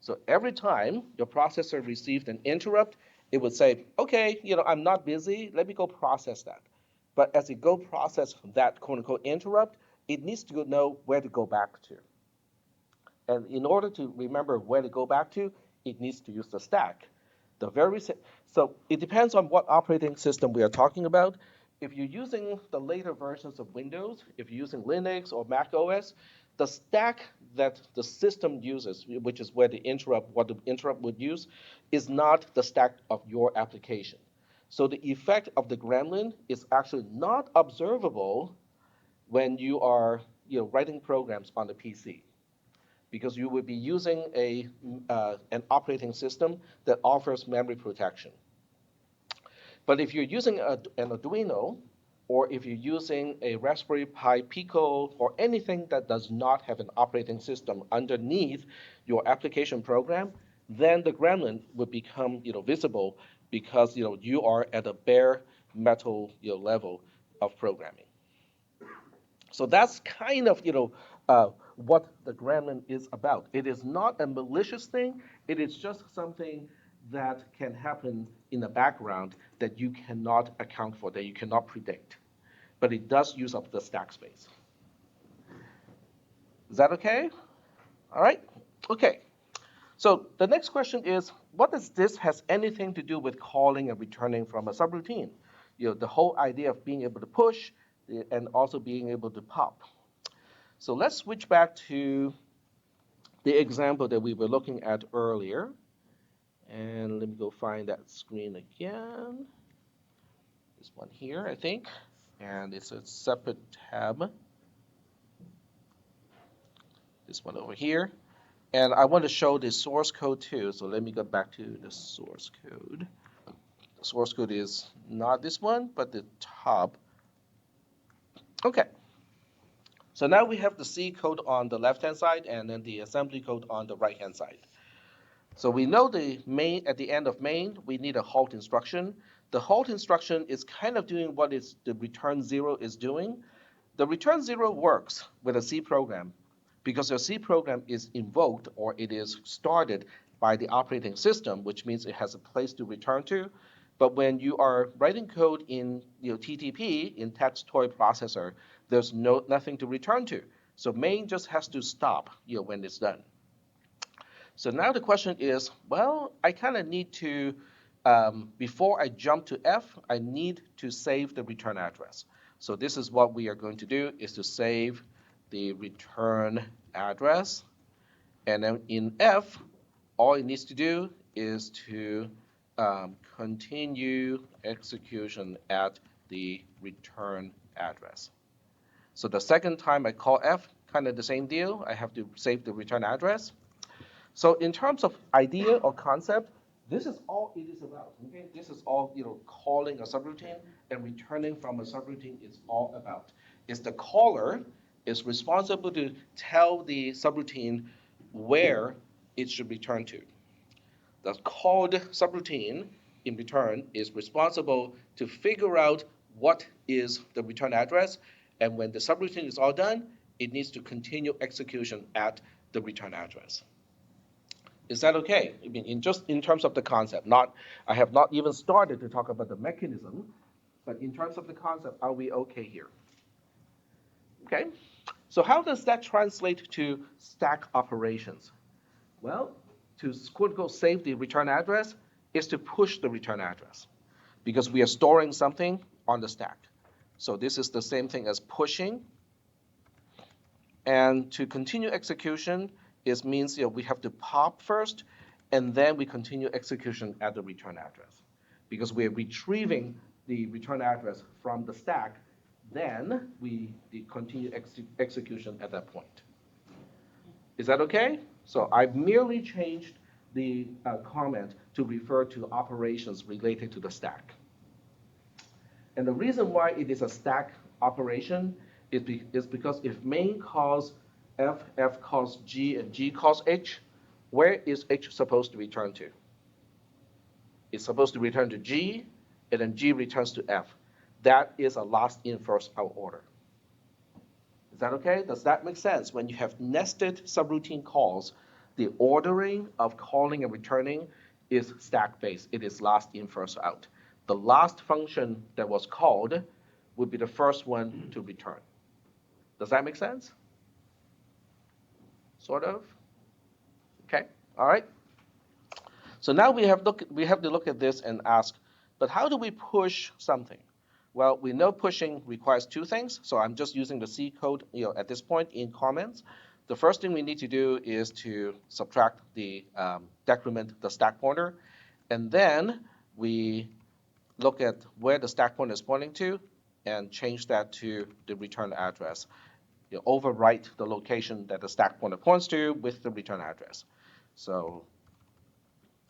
[SPEAKER 1] So every time your processor received an interrupt, it would say, okay, I'm not busy, let me go process that. But as it go process that quote unquote interrupt, it needs to know where to go back to. And in order to remember where to go back to, it needs to use the stack. So it depends on what operating system we are talking about. If you're using the later versions of Windows, if you're using Linux or Mac OS, the stack that the system uses, which is what the interrupt would use, is not the stack of your application. So the effect of the gremlin is actually not observable when you are writing programs on the PC, because you would be using an operating system that offers memory protection. But if you're using an Arduino, or if you're using a Raspberry Pi Pico, or anything that does not have an operating system underneath your application program, then the gremlin would become visible because you are at a bare metal level of programming. So that's kind of what the gremlin is about. It is not a malicious thing. It is just something that can happen in the background that you cannot account for, that you cannot predict. But it does use up the stack space. Is that okay? All right. Okay. So the next question is, what does this has anything to do with calling and returning from a subroutine? The whole idea of being able to push and also being able to pop. So let's switch back to the example that we were looking at earlier. And let me go find that screen again. This one here, I think. And it's a separate tab. This one over here. And I want to show the source code too. So let me go back to the source code. The source code is not this one, but the top. Okay. So now we have the C code on the left-hand side and then the assembly code on the right-hand side. So we know the main, at the end of main, we need a halt instruction. The halt instruction is kind of doing what is the return 0 is doing. The return 0 works with a C program because your C program is invoked or it is started by the operating system, which means it has a place to return to. But when you are writing code in TTP, in text toy processor, there's nothing to return to. So main just has to stop when it's done. So now the question is, well, I kind of need to, before I jump to F, I need to save the return address. So this is what we are going to do, is to save the return address. And then in F, all it needs to do is to continue execution at the return address. So the second time I call F, kind of the same deal. I have to save the return address. So in terms of idea or concept, This is all it is about. Okay, this is all calling a subroutine and returning from a subroutine is all about. Is the caller is responsible to tell the subroutine where it should return to. The called subroutine in return is responsible to figure out what is the return address, and when the subroutine is all done, it needs to continue execution at the return address. Is that okay? I mean, just in terms of the concept, I have not even started to talk about the mechanism, but in terms of the concept, are we okay here? Okay, so how does that translate to stack operations? Well, to quote-unquote save the return address is to push the return address because we are storing something on the stack. So this is the same thing as pushing. And to continue execution, it means we have to pop first, and then we continue execution at the return address. Because we are retrieving the return address from the stack, then we continue execution at that point. Is that okay? So I've merely changed the comment to refer to operations related to the stack. And the reason why it is a stack operation is because if main calls F, F calls G, and G calls H, where is H supposed to return to? It's supposed to return to G, and then G returns to F. That is a last in, first out order. Is that okay? Does that make sense? When you have nested subroutine calls, the ordering of calling and returning is stack-based. It is last in, first out. The last function that was called would be the first one to return. Does that make sense? Sort of? Okay, all right. So now we have to look at this and ask, but how do we push something? Well, we know pushing requires two things, so I'm just using the C code at this point in comments. The first thing we need to do is to subtract the decrement the stack pointer, and then we look at where the stack pointer is pointing to and change that to the return address. Overwrite the location that the stack pointer points to with the return address. So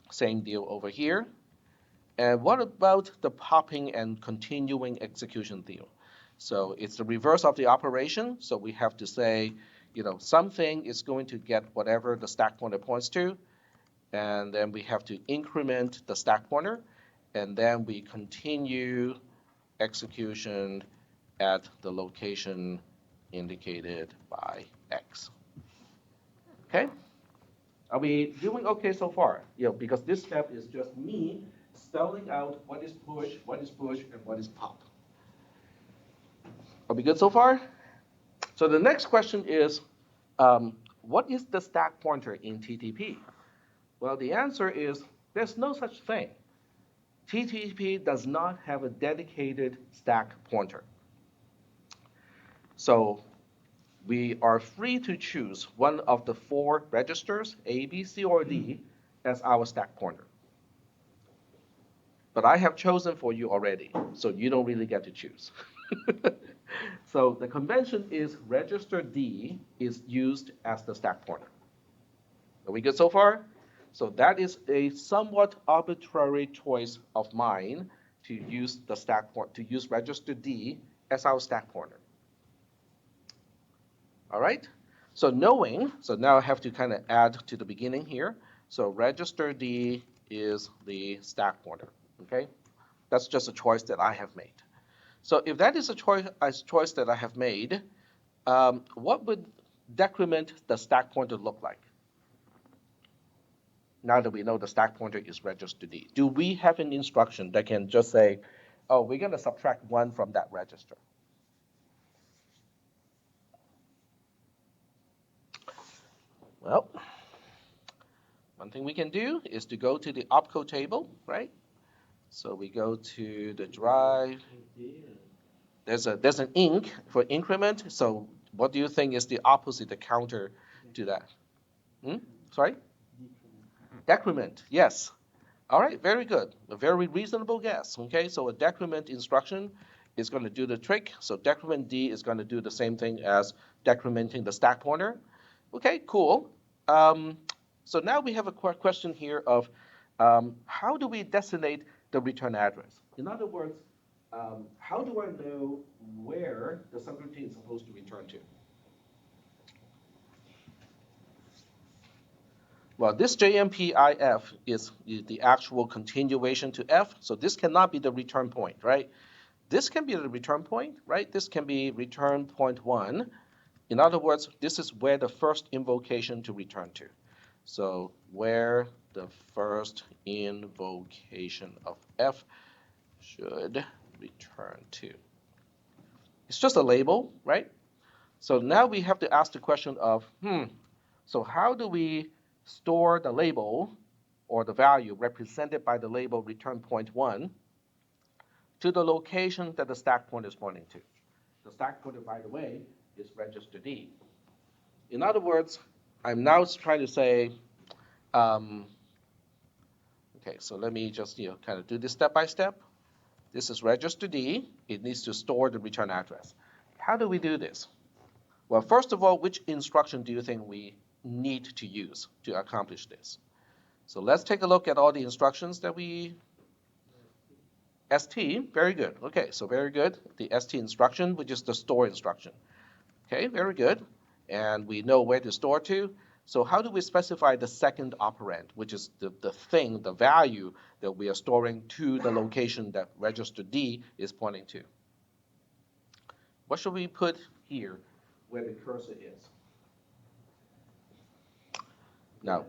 [SPEAKER 1] same deal over here. And what about the popping and continuing execution deal? So it's the reverse of the operation. So we have to say, something is going to get whatever the stack pointer points to, and then we have to increment the stack pointer, and then we continue execution at the location indicated by X. Okay? Are we doing okay so far? Because this step is just me spelling out what is push, and what is pop. Are we good so far? So the next question is, what is the stack pointer in TTP? Well, the answer is there's no such thing. TTP does not have a dedicated stack pointer. So we are free to choose one of the four registers, A, B, C, or D, as our stack pointer. But I have chosen for you already, so you don't really get to choose. So the convention is register D is used as the stack pointer. Are we good so far? So that is a somewhat arbitrary choice of mine to use the stack point, to use register D as our stack pointer. All right? So now I have to kind of add to the beginning here. So register D is the stack pointer, okay? That's just a choice that I have made. So if that is a choice that I have made, what would decrement the stack pointer look like? Now that we know the stack pointer is register D, do we have an instruction that can just say, oh, we're going to subtract 1 from that register? Well, one thing we can do is to go to the opcode table, right? So we go to the drive. There's an inc for increment. So what do you think is the opposite, the counter to that? Sorry? Decrement, yes. All right, very good. A very reasonable guess. Okay, so a decrement instruction is going to do the trick. So decrement D is going to do the same thing as decrementing the stack pointer. Okay, cool. So now we have a question here of how do we designate the return address? In other words, how do I know where the subroutine is supposed to return to? Well, this JMPIF is the actual continuation to F, so this cannot be the return point, right? This can be the return point, right? This can be return point 1. In other words, this is where the first invocation to return to. So where the first invocation of F should return to. It's just a label, right? So now we have to ask the question of, so how do we store the label or the value represented by the label return point 1 to the location that the stack pointer is pointing to? The stack pointer, by the way, is register D. In other words, I'm now trying to say, okay, so let me just kind of do this step by step. This is register D. It needs to store the return address. How do we do this? Well, first of all, which instruction do you think we need to use to accomplish this? So let's take a look at all the instructions that we... ST, very good. Okay, so very good. The ST instruction, which is the store instruction. Okay, very good. And we know where to store to. So how do we specify the second operand, which is the thing, the value that we are storing to the location that register D is pointing to? What should we put here where the cursor is? Now,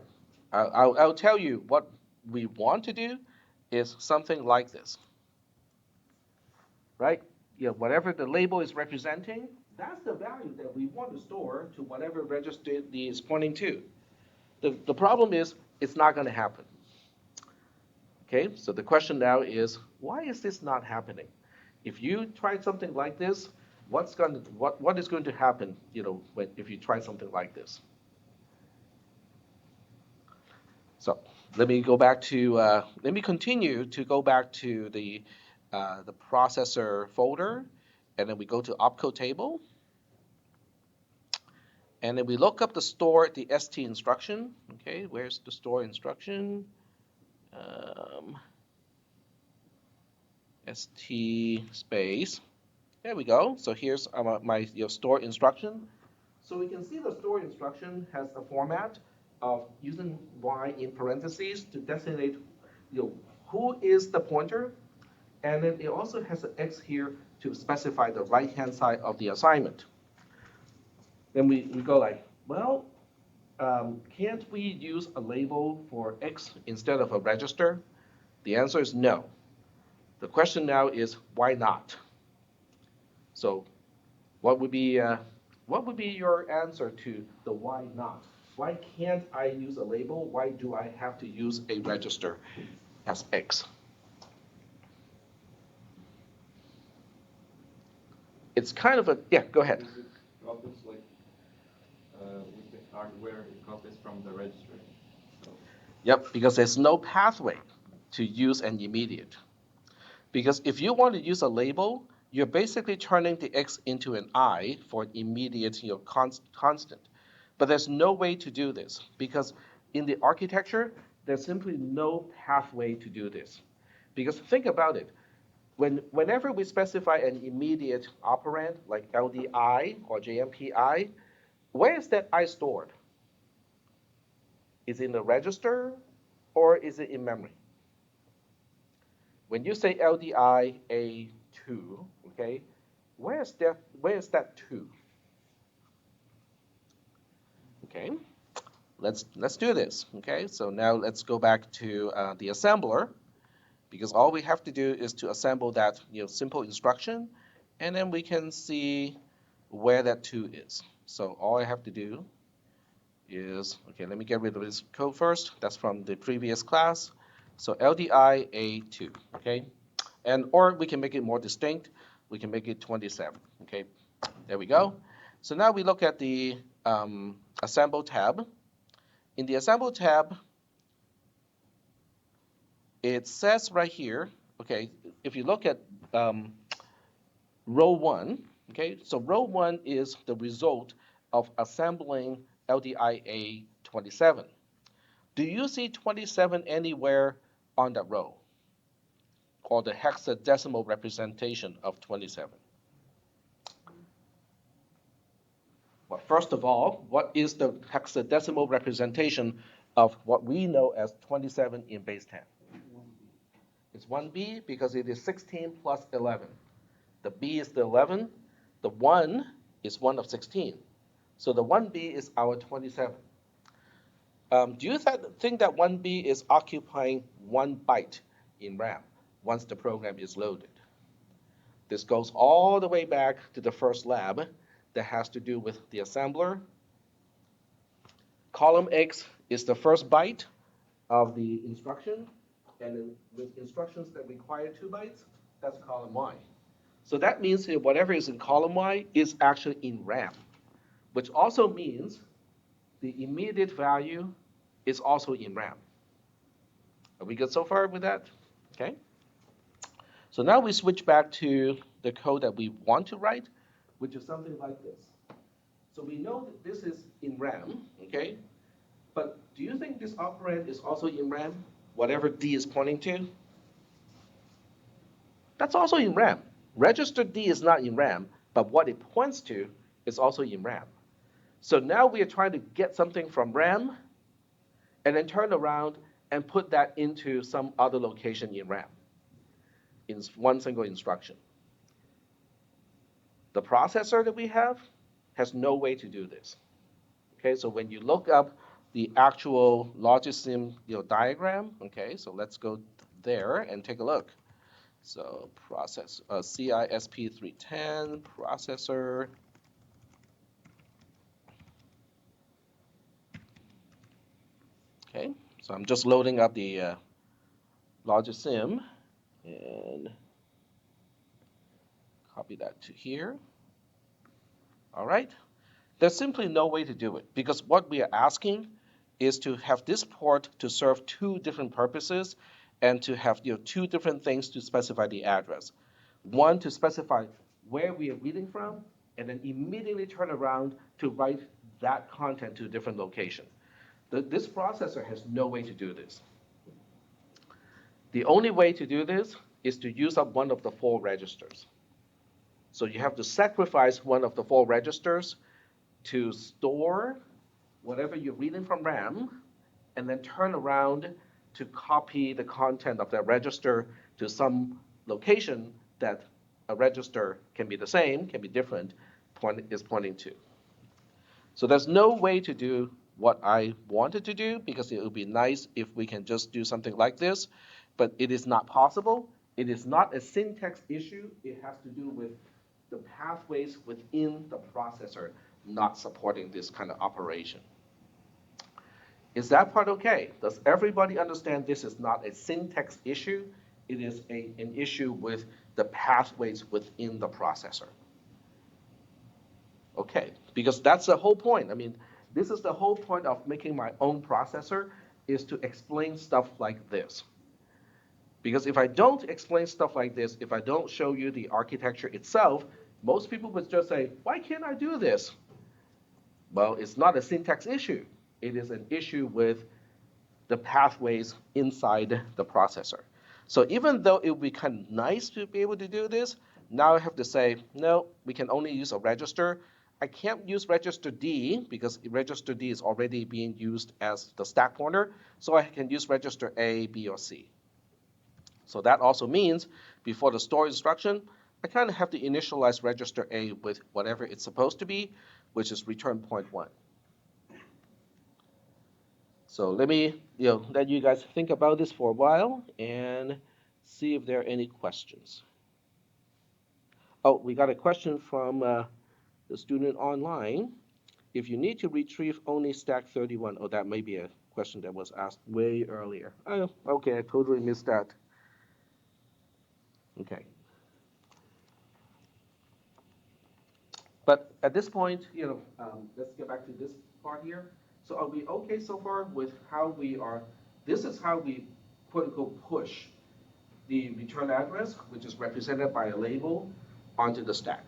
[SPEAKER 1] I'll tell you what we want to do is something like this, right? Whatever the label is representing, that's the value that we want to store to whatever register D is pointing to. The problem is it's not going to happen. Okay, so the question now is, why is this not happening? If you try something like this, what is going to happen, if you try something like this? So let me continue to go back to the processor folder, and then we go to opcode table, and then we look up the ST instruction. Okay, where's the store instruction? ST space. There we go. So here's my store instruction. So we can see the store instruction has a format of using y in parentheses to designate who is the pointer, and then it also has an x here to specify the right-hand side of the assignment. Then we go like, well, can't we use a label for x instead of a register? The answer is no. The question now is, why not? So what would be your answer to the why not? Why can't I use a label? Why do I have to use a register as x? It's kind of go ahead.
[SPEAKER 3] Is it copies like with the hardware, it copies from the register? So.
[SPEAKER 1] Yep, because there's no pathway to use an immediate. Because if you want to use a label, you're basically turning the x into an I for an immediate constant. But there's no way to do this, because in the architecture, there's simply no pathway to do this. Because think about it. Whenever we specify an immediate operand, like LDI or JMPI, where is that I stored? Is it in the register, or is it in memory? When you say LDI A2, okay, where is that 2? Okay, let's do this. Okay, so now let's go back to the assembler, because all we have to do is to assemble that simple instruction, and then we can see where that 2 is. So all I have to do is, okay, let me get rid of this code first. That's from the previous class. So LDI A2, okay? Or we can make it more distinct. We can make it 27, okay? There we go. So now we look at the Assemble tab. In the Assemble tab, it says right here, okay, if you look at row 1, okay, so row 1 is the result of assembling LDIA 27. Do you see 27 anywhere on that row, or the hexadecimal representation of 27. Well, first of all, what is the hexadecimal representation of what we know as 27 in base 10? It's 1b because it is 16 plus 11. The b is the 11. The 1 is 1 of 16. So the 1b is our 27. Do you think that 1b is occupying 1 byte in RAM once the program is loaded? This goes all the way back to the first lab that has to do with the assembler. Column X is the first byte of the instruction, and then with instructions that require 2 bytes, that's column Y. So that means that whatever is in column Y is actually in RAM, which also means the immediate value is also in RAM. Are we good so far with that? Okay. So now we switch back to the code that we want to write, which is something like this. So we know that this is in RAM, okay? But do you think this operand is also in RAM? Whatever D is pointing to? That's also in RAM. Register D is not in RAM, but what it points to is also in RAM. So now we are trying to get something from RAM and then turn around and put that into some other location in RAM in one single instruction. The processor that we have has no way to do this. Okay, so when you look up the actual logisim diagram, okay, so let's go there and take a look. So process CISP310 processor. Okay, so I'm just loading up the logisim and copy that to here. All right. There's simply no way to do it because what we are asking is to have this port to serve 2 different purposes and to have 2 different things to specify the address. One to specify where we are reading from, and then immediately turn around to write that content to a different location. This processor has no way to do this. The only way to do this is to use up one of the 4 registers. So you have to sacrifice one of the 4 registers to store whatever you're reading from RAM, and then turn around to copy the content of that register to some location that a register can be the same, can be different, is pointing to. So there's no way to do what I wanted to do because it would be nice if we can just do something like this, but it is not possible. It is not a syntax issue. It has to do with the pathways within the processor not supporting this kind of operation. Is that part okay? Does everybody understand this is not a syntax issue? It is an issue with the pathways within the processor. Okay, because that's the whole point. I mean, this is the whole point of making my own processor is to explain stuff like this. Because if I don't explain stuff like this, if I don't show you the architecture itself, most people would just say, why can't I do this? Well, it's not a syntax issue. It is an issue with the pathways inside the processor. So even though it would be kind of nice to be able to do this, now I have to say, no, we can only use a register. I can't use register D because register D is already being used as the stack pointer, so I can use register A, B, or C. So that also means before the store instruction, I kind of have to initialize register A with whatever it's supposed to be, which is return point 1. So let me let you guys think about this for a while and see if there are any questions. Oh, we got a question from the student online. If you need to retrieve only stack 31, oh, that may be a question that was asked way earlier. Oh, okay, I totally missed that. Okay. But at this point, let's get back to this part here. So are we okay so far with how we are? This is how we, quote unquote, push the return address, which is represented by a label, onto the stack.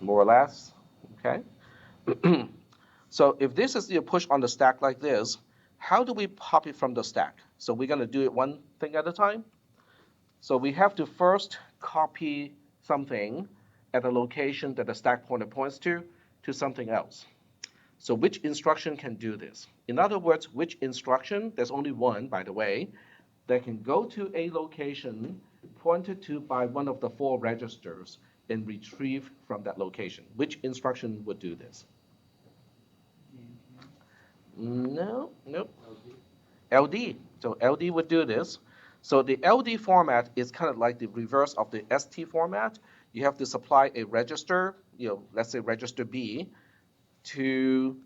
[SPEAKER 1] More or less, okay? So if this is the push on the stack like this, how do we pop it from the stack? So we're going to do it one thing at a time. So we have to first copy something at a location that the stack pointer points to something else. So which instruction can do this? In other words, which instruction, there's only one, by the way, that can go to a location pointed to by one of the 4 registers and retrieve from that location. Which instruction would do this? No, nope. LD. So LD would do this. So the LD format is kind of like the reverse of the ST format. You have to supply a register, let's say register B, to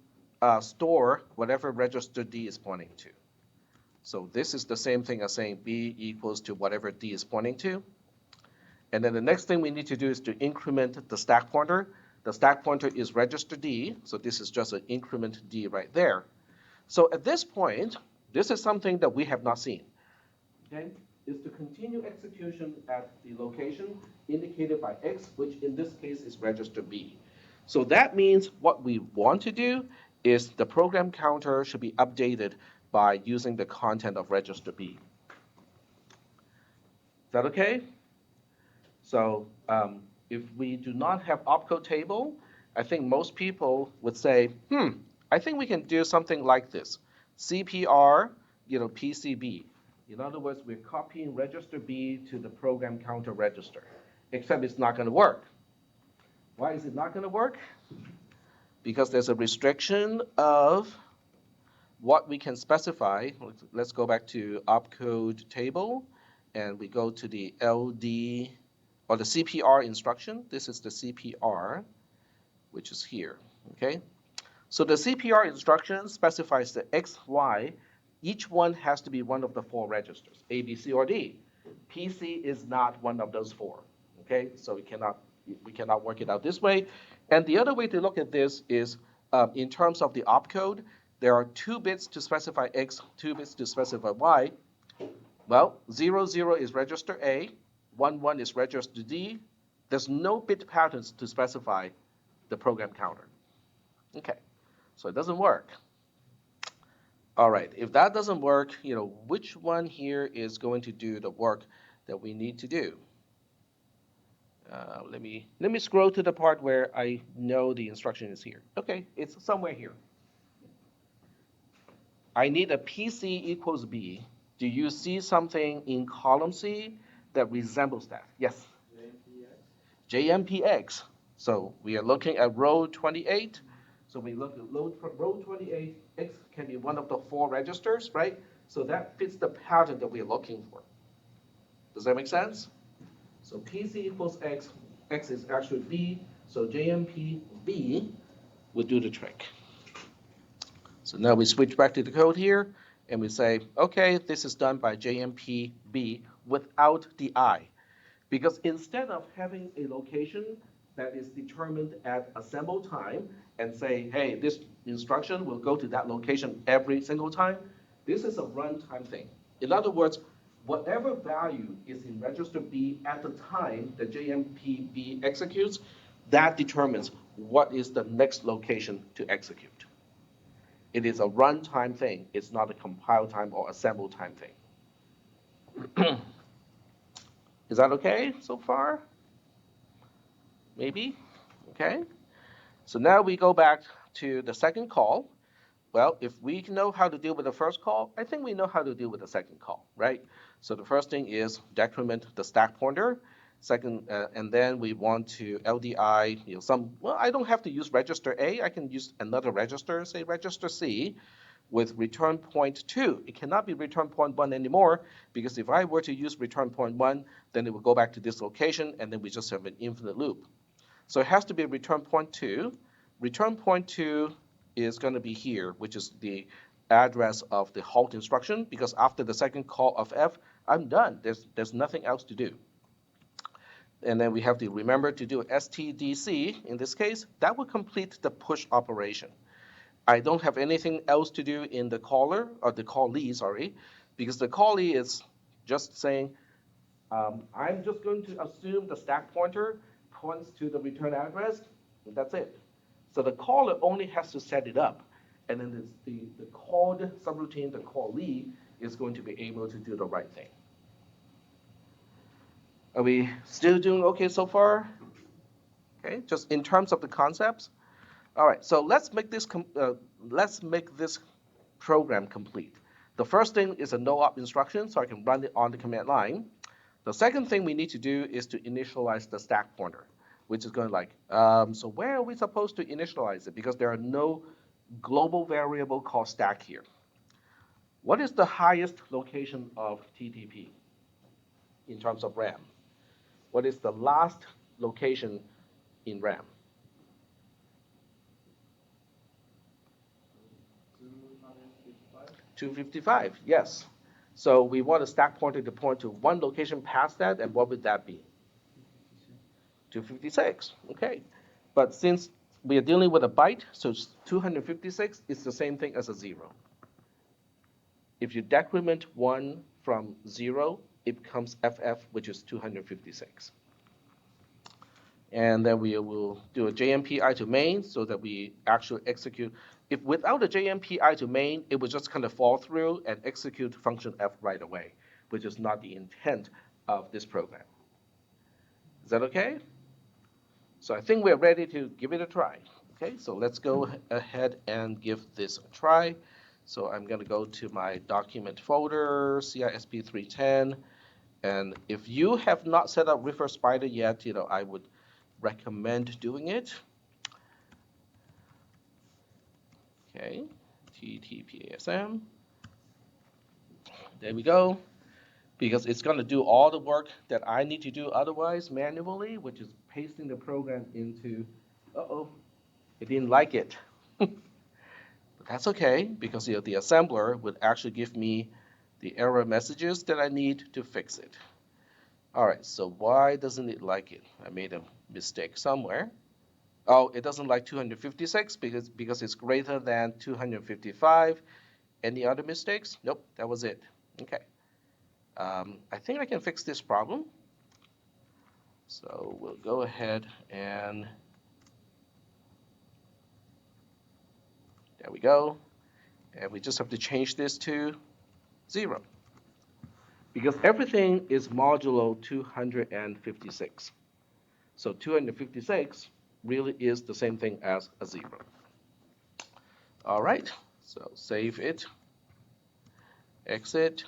[SPEAKER 1] store whatever register D is pointing to. So this is the same thing as saying B equals to whatever D is pointing to. And then the next thing we need to do is to increment the stack pointer. The stack pointer is register D, so this is just an increment D right there. So at this point, this is something that we have not seen. Okay, is to continue execution at the location indicated by X, which in this case is register B. So that means what we want to do is the program counter should be updated by using the content of register B. Is that okay? So if we do not have opcode table, I think most people would say, I think we can do something like this. CPR, PCB. In other words, we're copying register B to the program counter register, except it's not going to work. Why is it not going to work? Because there's a restriction of what we can specify. Let's go back to opcode table, and we go to the LD, or the CPR instruction. This is the CPR, which is here, okay? So the CPR instruction specifies the X, Y. Each one has to be one of the 4 registers, A, B, C, or D. PC is not one of those 4, okay? So we cannot work it out this way. And the other way to look at this is in terms of the opcode, there are 2 bits to specify X, 2 bits to specify Y. Well, 0, 0 is register A, 1, 1 is register D. There's no bit patterns to specify the program counter. Okay, so it doesn't work. All right, if that doesn't work, which one here is going to do the work that we need to do? Let me scroll to the part where I know the instruction is here. Okay, it's somewhere here. I need a PC equals B. Do you see something in column C that resembles that? Yes? JMPX. So we are looking at row 28. So we look at row 28, X can be one of the 4 registers, right? So that fits the pattern that we're looking for. Does that make sense? So PC equals X, X is actually B, so JMP B would do the trick. So now we switch back to the code here, and we say, okay, this is done by JMP B without the I. Because instead of having a location that is determined at assemble time and say, hey, this instruction will go to that location every single time, this is a runtime thing. In other words, whatever value is in register B at the time that JMPB executes, that determines what is the next location to execute. It is a runtime thing. It's not a compile time or assemble time thing. Is that okay so far? Maybe? Okay. So now we go back to the second call. Well, if we know how to deal with the first call, I think we know how to deal with the second call, right? So the first thing is decrement the stack pointer. Second, and then we want to LDI, I don't have to use register A. I can use another register, say register C, with return point 2. It cannot be return point 1 anymore, because if I were to use return point 1, then it would go back to this location, and then we just have an infinite loop. So it has to be return point 2. Return point 2 is going to be here, which is the address of the halt instruction, because after the second call of F, I'm done. There's nothing else to do. And then we have to remember to do stdc in this case. That will complete the push operation. I don't have anything else to do in the caller, or the callee, sorry, because the callee is just saying, I'm just going to assume the stack pointer points to the return address, and that's it. So the caller only has to set it up, and then the called subroutine, the callee, is going to be able to do the right thing. Are we still doing okay so far? Okay, just in terms of the concepts. All right, so let's make this program complete. The first thing is a no-op instruction, so I can run it on the command line. The second thing we need to do is to initialize the stack pointer, which is going like, so where are we supposed to initialize it? Because there are no global variable called stack here. What is the highest location of TTP in terms of RAM? What is the last location in RAM? 255, yes. So we want a stack pointer to point to one location past that, and what would that be? 256, okay. But since we are dealing with a byte, so 256 is the same thing as a 0. If you decrement 1 from 0, it becomes FF, which is 256. And then we will do a JMPI to main so that we actually execute. If without a JMPI to main, it would just kind of fall through and execute function F right away, which is not the intent of this program. Is that okay? So I think we're ready to give it a try. Okay, so let's go ahead and give this a try. So I'm going to go to my document folder, CISP310. And if you have not set up Refer Spider yet, I would recommend doing it. Okay, TTPASM. There we go. Because it's going to do all the work that I need to do otherwise manually, which is pasting the program into, it didn't like it. But that's okay, because the assembler would actually give me the error messages that I need to fix it. All right, so why doesn't it like it? I made a mistake somewhere. Oh, it doesn't like 256 because it's greater than 255. Any other mistakes? Nope, that was it. Okay. I think I can fix this problem. So we'll go ahead and there we go. And we just have to change this to 0. Because everything is modulo 256. So 256 really is the same thing as a 0. All right, so save it, exit,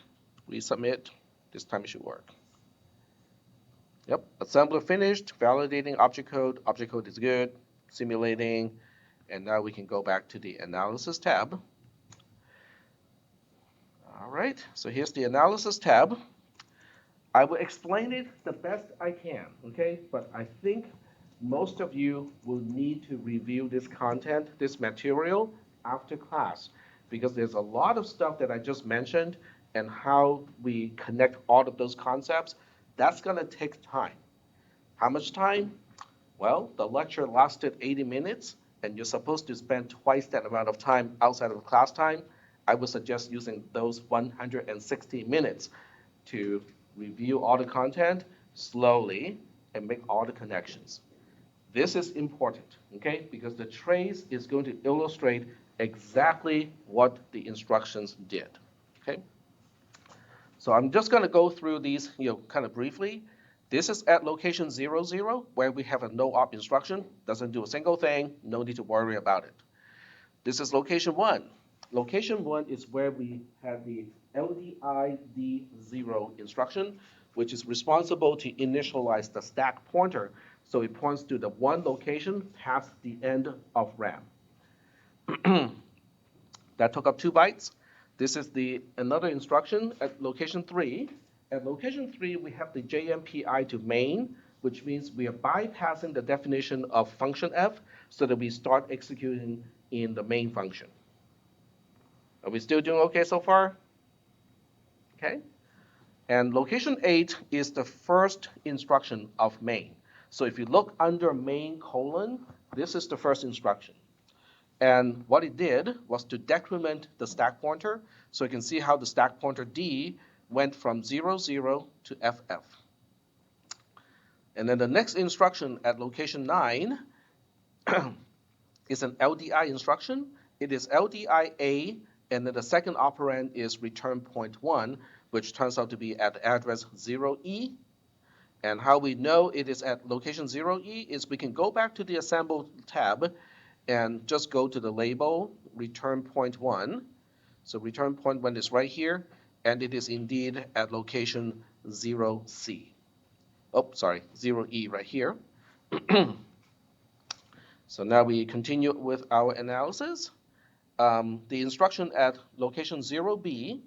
[SPEAKER 1] resubmit. This time it should work. Yep, assembler finished, validating object code. Object code is good, simulating, and now we can go back to the analysis tab. All right, so here's the analysis tab. I will explain it the best I can, okay? But I think most of you will need to review this content, this material, after class, because there's a lot of stuff that I just mentioned and how we connect all of those concepts. That's going to take time. How much time? Well, the lecture lasted 80 minutes, and you're supposed to spend twice that amount of time outside of class time. I would suggest using those 160 minutes to review all the content slowly and make all the connections. This is important, okay? Because the trace is going to illustrate exactly what the instructions did, okay? So I'm just going to go through these, kind of briefly. This is at location 0, 0, where we have a no-op instruction. Doesn't do a single thing. No need to worry about it. This is location 1. Location 1 is where we have the LDID0 instruction, which is responsible to initialize the stack pointer. So it points to the one location past the end of RAM. That took up 2 bytes. This is another instruction at location 3. At location 3, we have the JMPI to main, which means we are bypassing the definition of function F so that we start executing in the main function. Are we still doing okay so far? Okay. And location 8 is the first instruction of main. So if you look under main colon, this is the first instruction. And what it did was to decrement the stack pointer. So you can see how the stack pointer D went from 0, 0 to FF. And then the next instruction at location 9 is an LDI instruction. It is LDI A, and then the second operand is return point 1, which turns out to be at address 0E. And how we know it is at location 0E is we can go back to the assemble tab and just go to the label return point 1. So return point 1 is right here, and it is indeed at location 0C. Oh, sorry, 0E right here. So now we continue with our analysis. The instruction at location 0B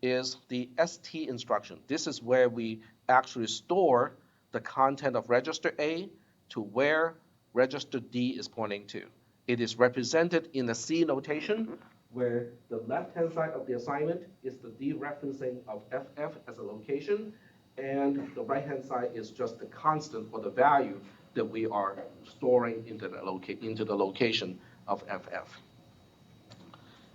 [SPEAKER 1] is the ST instruction. This is where we actually store the content of register A to where register D is pointing to. It is represented in the C notation, where the left-hand side of the assignment is the dereferencing of FF as a location, and the right-hand side is just the constant or the value that we are storing into the location of FF.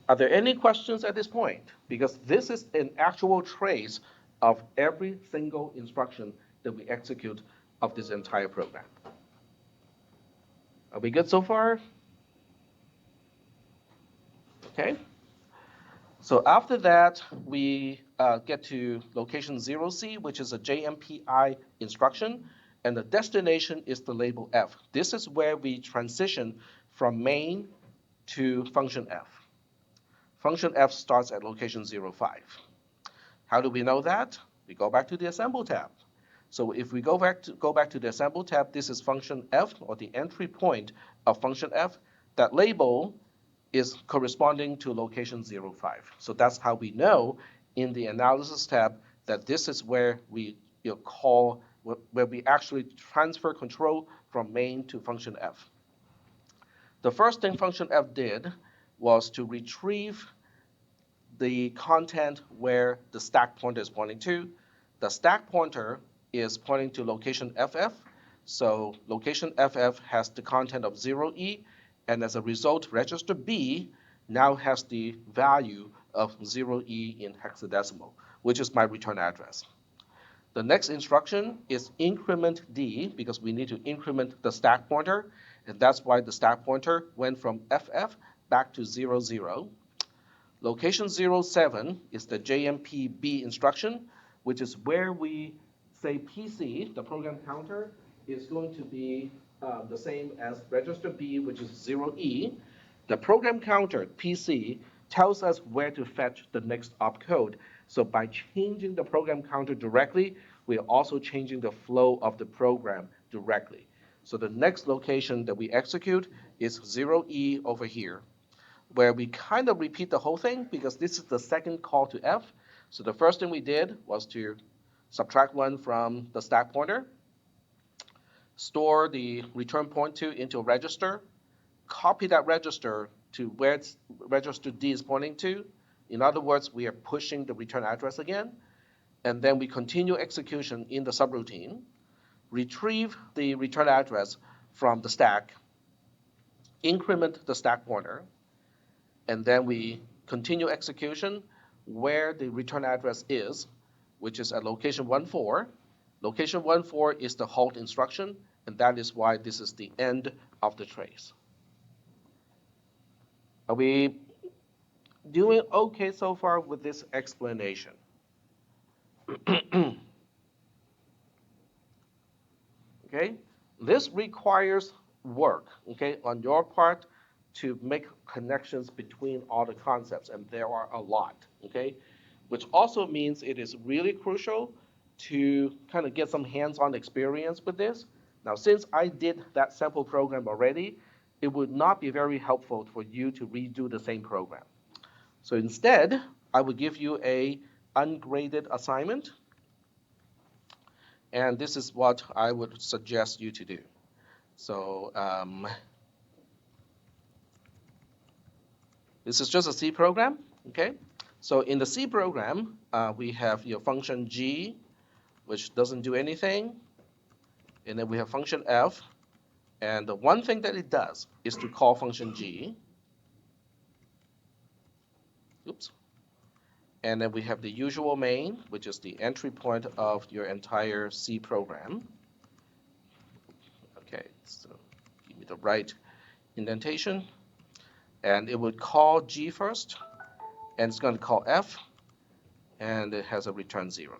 [SPEAKER 1] Are there any questions at this point? Because this is an actual trace of every single instruction that we execute of this entire program. Are we good so far? Okay. So after that, we get to location 0C, which is a JMPI instruction, and the destination is the label F. This is where we transition from main to function F. Function F starts at location 05. How do we know that? We go back to the assemble tab. So if we go back to the assemble tab, this is function F, or the entry point of function F. That label is corresponding to location 05. So that's how we know in the analysis tab that this is where we where we actually transfer control from main to function F. The first thing function F did was to retrieve the content where the stack pointer is pointing to. The stack pointer is pointing to location FF, so location FF has the content of 0E, and as a result, register B now has the value of 0E in hexadecimal, which is my return address. The next instruction is increment D, because we need to increment the stack pointer, and that's why the stack pointer went from FF back to 00. Location 07 is the JMP-B instruction, which is where we say PC, the program counter, is going to be the same as register B, which is 0E. The program counter, PC, tells us where to fetch the next opcode. So by changing the program counter directly, we are also changing the flow of the program directly. So the next location that we execute is 0E over here, where we kind of repeat the whole thing because this is the second call to F. So the first thing we did was to subtract 1 from the stack pointer, store the return point 2 into a register, copy that register to where register D is pointing to. In other words, we are pushing the return address again, and then we continue execution in the subroutine, retrieve the return address from the stack, increment the stack pointer, and then we continue execution where the return address is, which is at location 14. Location 14 is the halt instruction, and that is why this is the end of the trace. Are we doing okay so far with this explanation? Okay, this requires work, okay, on your part to make connections between all the concepts, and there are a lot, okay, which also means it is really crucial to kind of get some hands-on experience with this. Now, since I did that sample program already, it would not be very helpful for you to redo the same program. So instead, I would give you a ungraded assignment, and this is what I would suggest you to do. So this is just a C program, okay? So in the C program, we have your function G, which doesn't do anything, and then we have function F, and the one thing that it does is to call function G. Oops. And then we have the usual main, which is the entry point of your entire C program. Okay, so give me the right indentation, and it would call G first, and it's going to call F, and it has a return 0.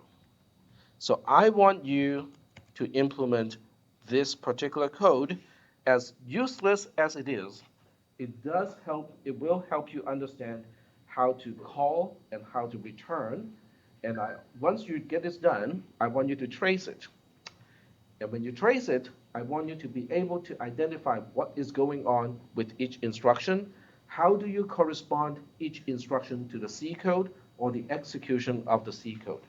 [SPEAKER 1] So I want you to implement this particular code. As useless as it is, it does help, it will help you understand how to call and how to return. And once you get this done, I want you to trace it. And when you trace it, I want you to be able to identify what is going on with each instruction. How do you correspond each instruction to the C code or the execution of the C code?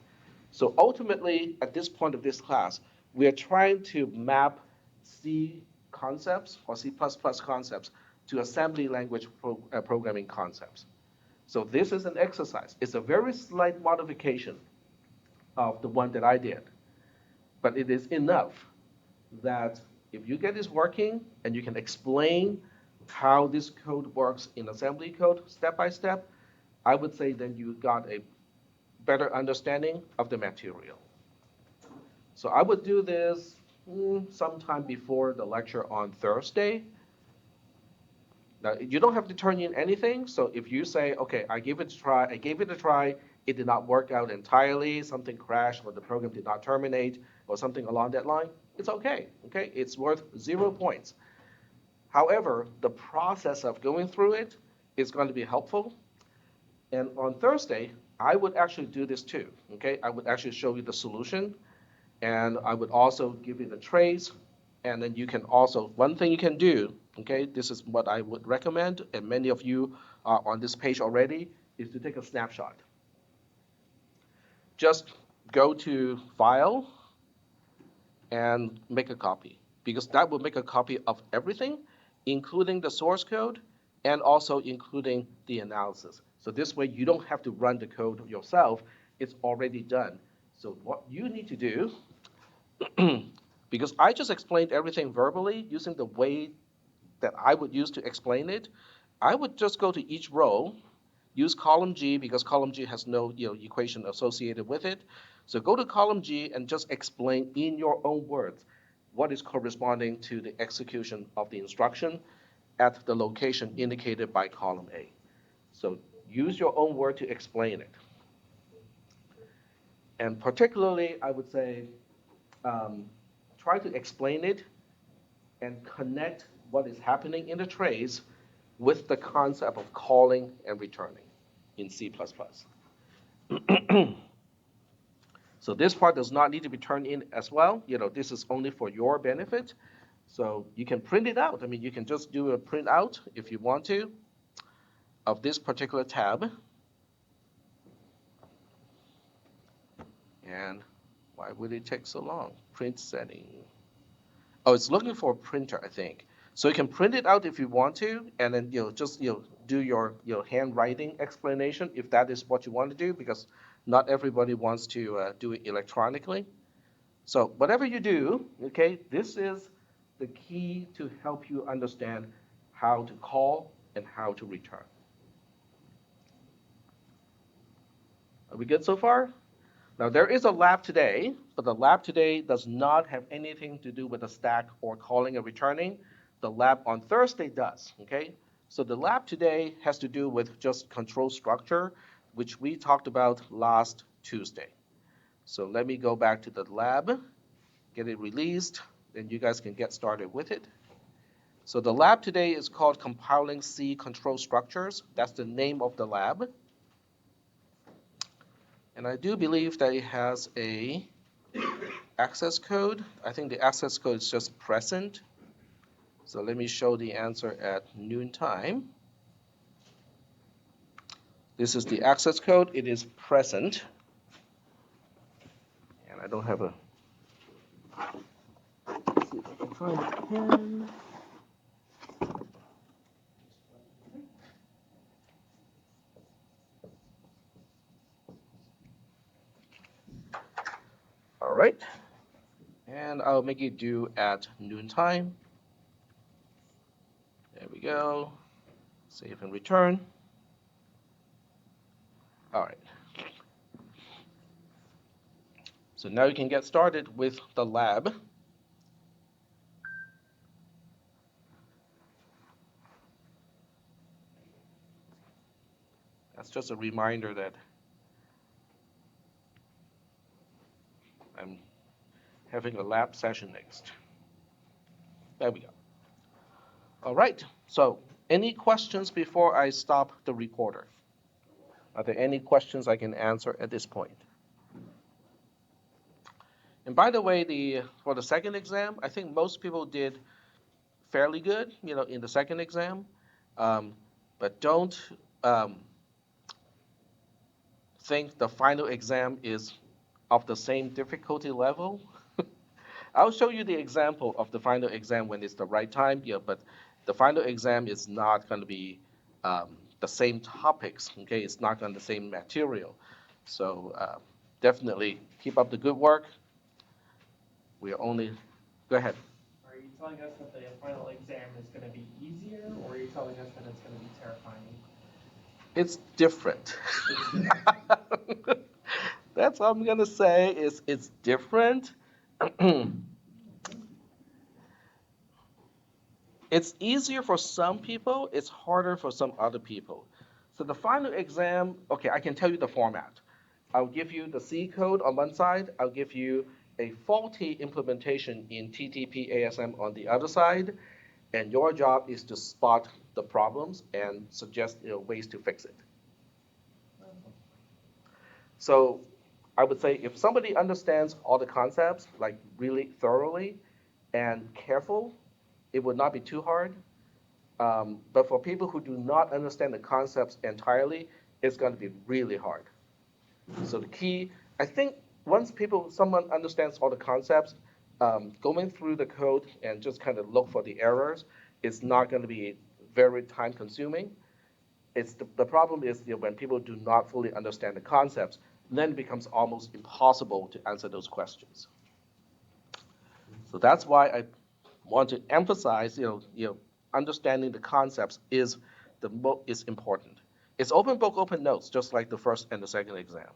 [SPEAKER 1] So ultimately, at this point of this class, we are trying to map C concepts or C++ concepts to assembly language programming concepts. So this is an exercise. It's a very slight modification of the one that I did, but it is enough that if you get this working and you can explain how this code works in assembly code step by step, I would say then you got a better understanding of the material. So I would do this sometime before the lecture on Thursday. Now, you don't have to turn in anything. So if you say, okay, I gave it a try, it did not work out entirely, something crashed, or the program did not terminate, or something along that line, it's okay. Okay, it's worth 0 points. However, the process of going through it is going to be helpful. And on Thursday, I would actually do this too. Okay, I would actually show you the solution, and I would also give you the trace. And then you can also, one thing you can do, okay, this is what I would recommend, and many of you are on this page already, is to take a snapshot. Just go to File and make a copy, because that will make a copy of everything, including the source code and also including the analysis. So this way you don't have to run the code yourself, it's already done. So what you need to do, because I just explained everything verbally using the way that I would use to explain it, I would just go to each row, use column G because column G has no equation associated with it. So go to column G and just explain in your own words what is corresponding to the execution of the instruction at the location indicated by column A. So use your own word to explain it. And particularly, I would say, try to explain it and connect what is happening in the trace with the concept of calling and returning in C++. So this part does not need to be turned in as well. This is only for your benefit. So you can print it out. I mean, you can just do a print out if you want to of this particular tab. And why would it take so long? Print setting. Oh, it's looking for a printer, I think. So you can print it out if you want to, and then just do your handwriting explanation if that is what you want to do, because not everybody wants to do it electronically. So whatever you do, okay, this is the key to help you understand how to call and how to return. Are we good so far? Now there is a lab today, but the lab today does not have anything to do with the stack or calling and returning. The lab on Thursday does, okay? So the lab today has to do with just control structure, which we talked about last Tuesday. So let me go back to the lab, get it released, then you guys can get started with it. So the lab today is called Compiling C Control Structures. That's the name of the lab. And I do believe that it has a access code. I think the access code is just present. So let me show the answer at noontime. This is the access code. It is present. And I don't have a, let's see if I can find a pen. All right. And I'll make it due at noontime. There we go. Save and return. All right. So now you can get started with the lab. That's just a reminder that I'm having a lab session next. There we go. All right, so any questions before I stop the recorder? Are there any questions I can answer at this point? And by the way, for the second exam, I think most people did fairly good, in the second exam. But don't think the final exam is of the same difficulty level. I'll show you the example of the final exam when it's the right time, but the final exam is not going to be the same topics, okay? It's not going to be the same material. So definitely keep up the good work. We are only, go ahead.
[SPEAKER 2] Are you telling us that the final exam is going to be easier, or are you telling us that it's going to be terrifying?
[SPEAKER 1] It's different. That's what I'm going to say, is it's different. It's easier for some people, it's harder for some other people. So the final exam, okay, I can tell you the format. I'll give you the C code on one side, I'll give you a faulty implementation in TTP ASM on the other side, and your job is to spot the problems and suggest ways to fix it. So I would say if somebody understands all the concepts, like really thoroughly and careful, it would not be too hard. But for people who do not understand the concepts entirely, it's going to be really hard. So the key, I think, once someone understands all the concepts, going through the code and just kind of look for the errors is not going to be very time consuming. It's the problem is when people do not fully understand the concepts, then it becomes almost impossible to answer those questions. So that's why I want to emphasize, understanding the concepts is important. It's open book, open notes, just like the first and the second exam.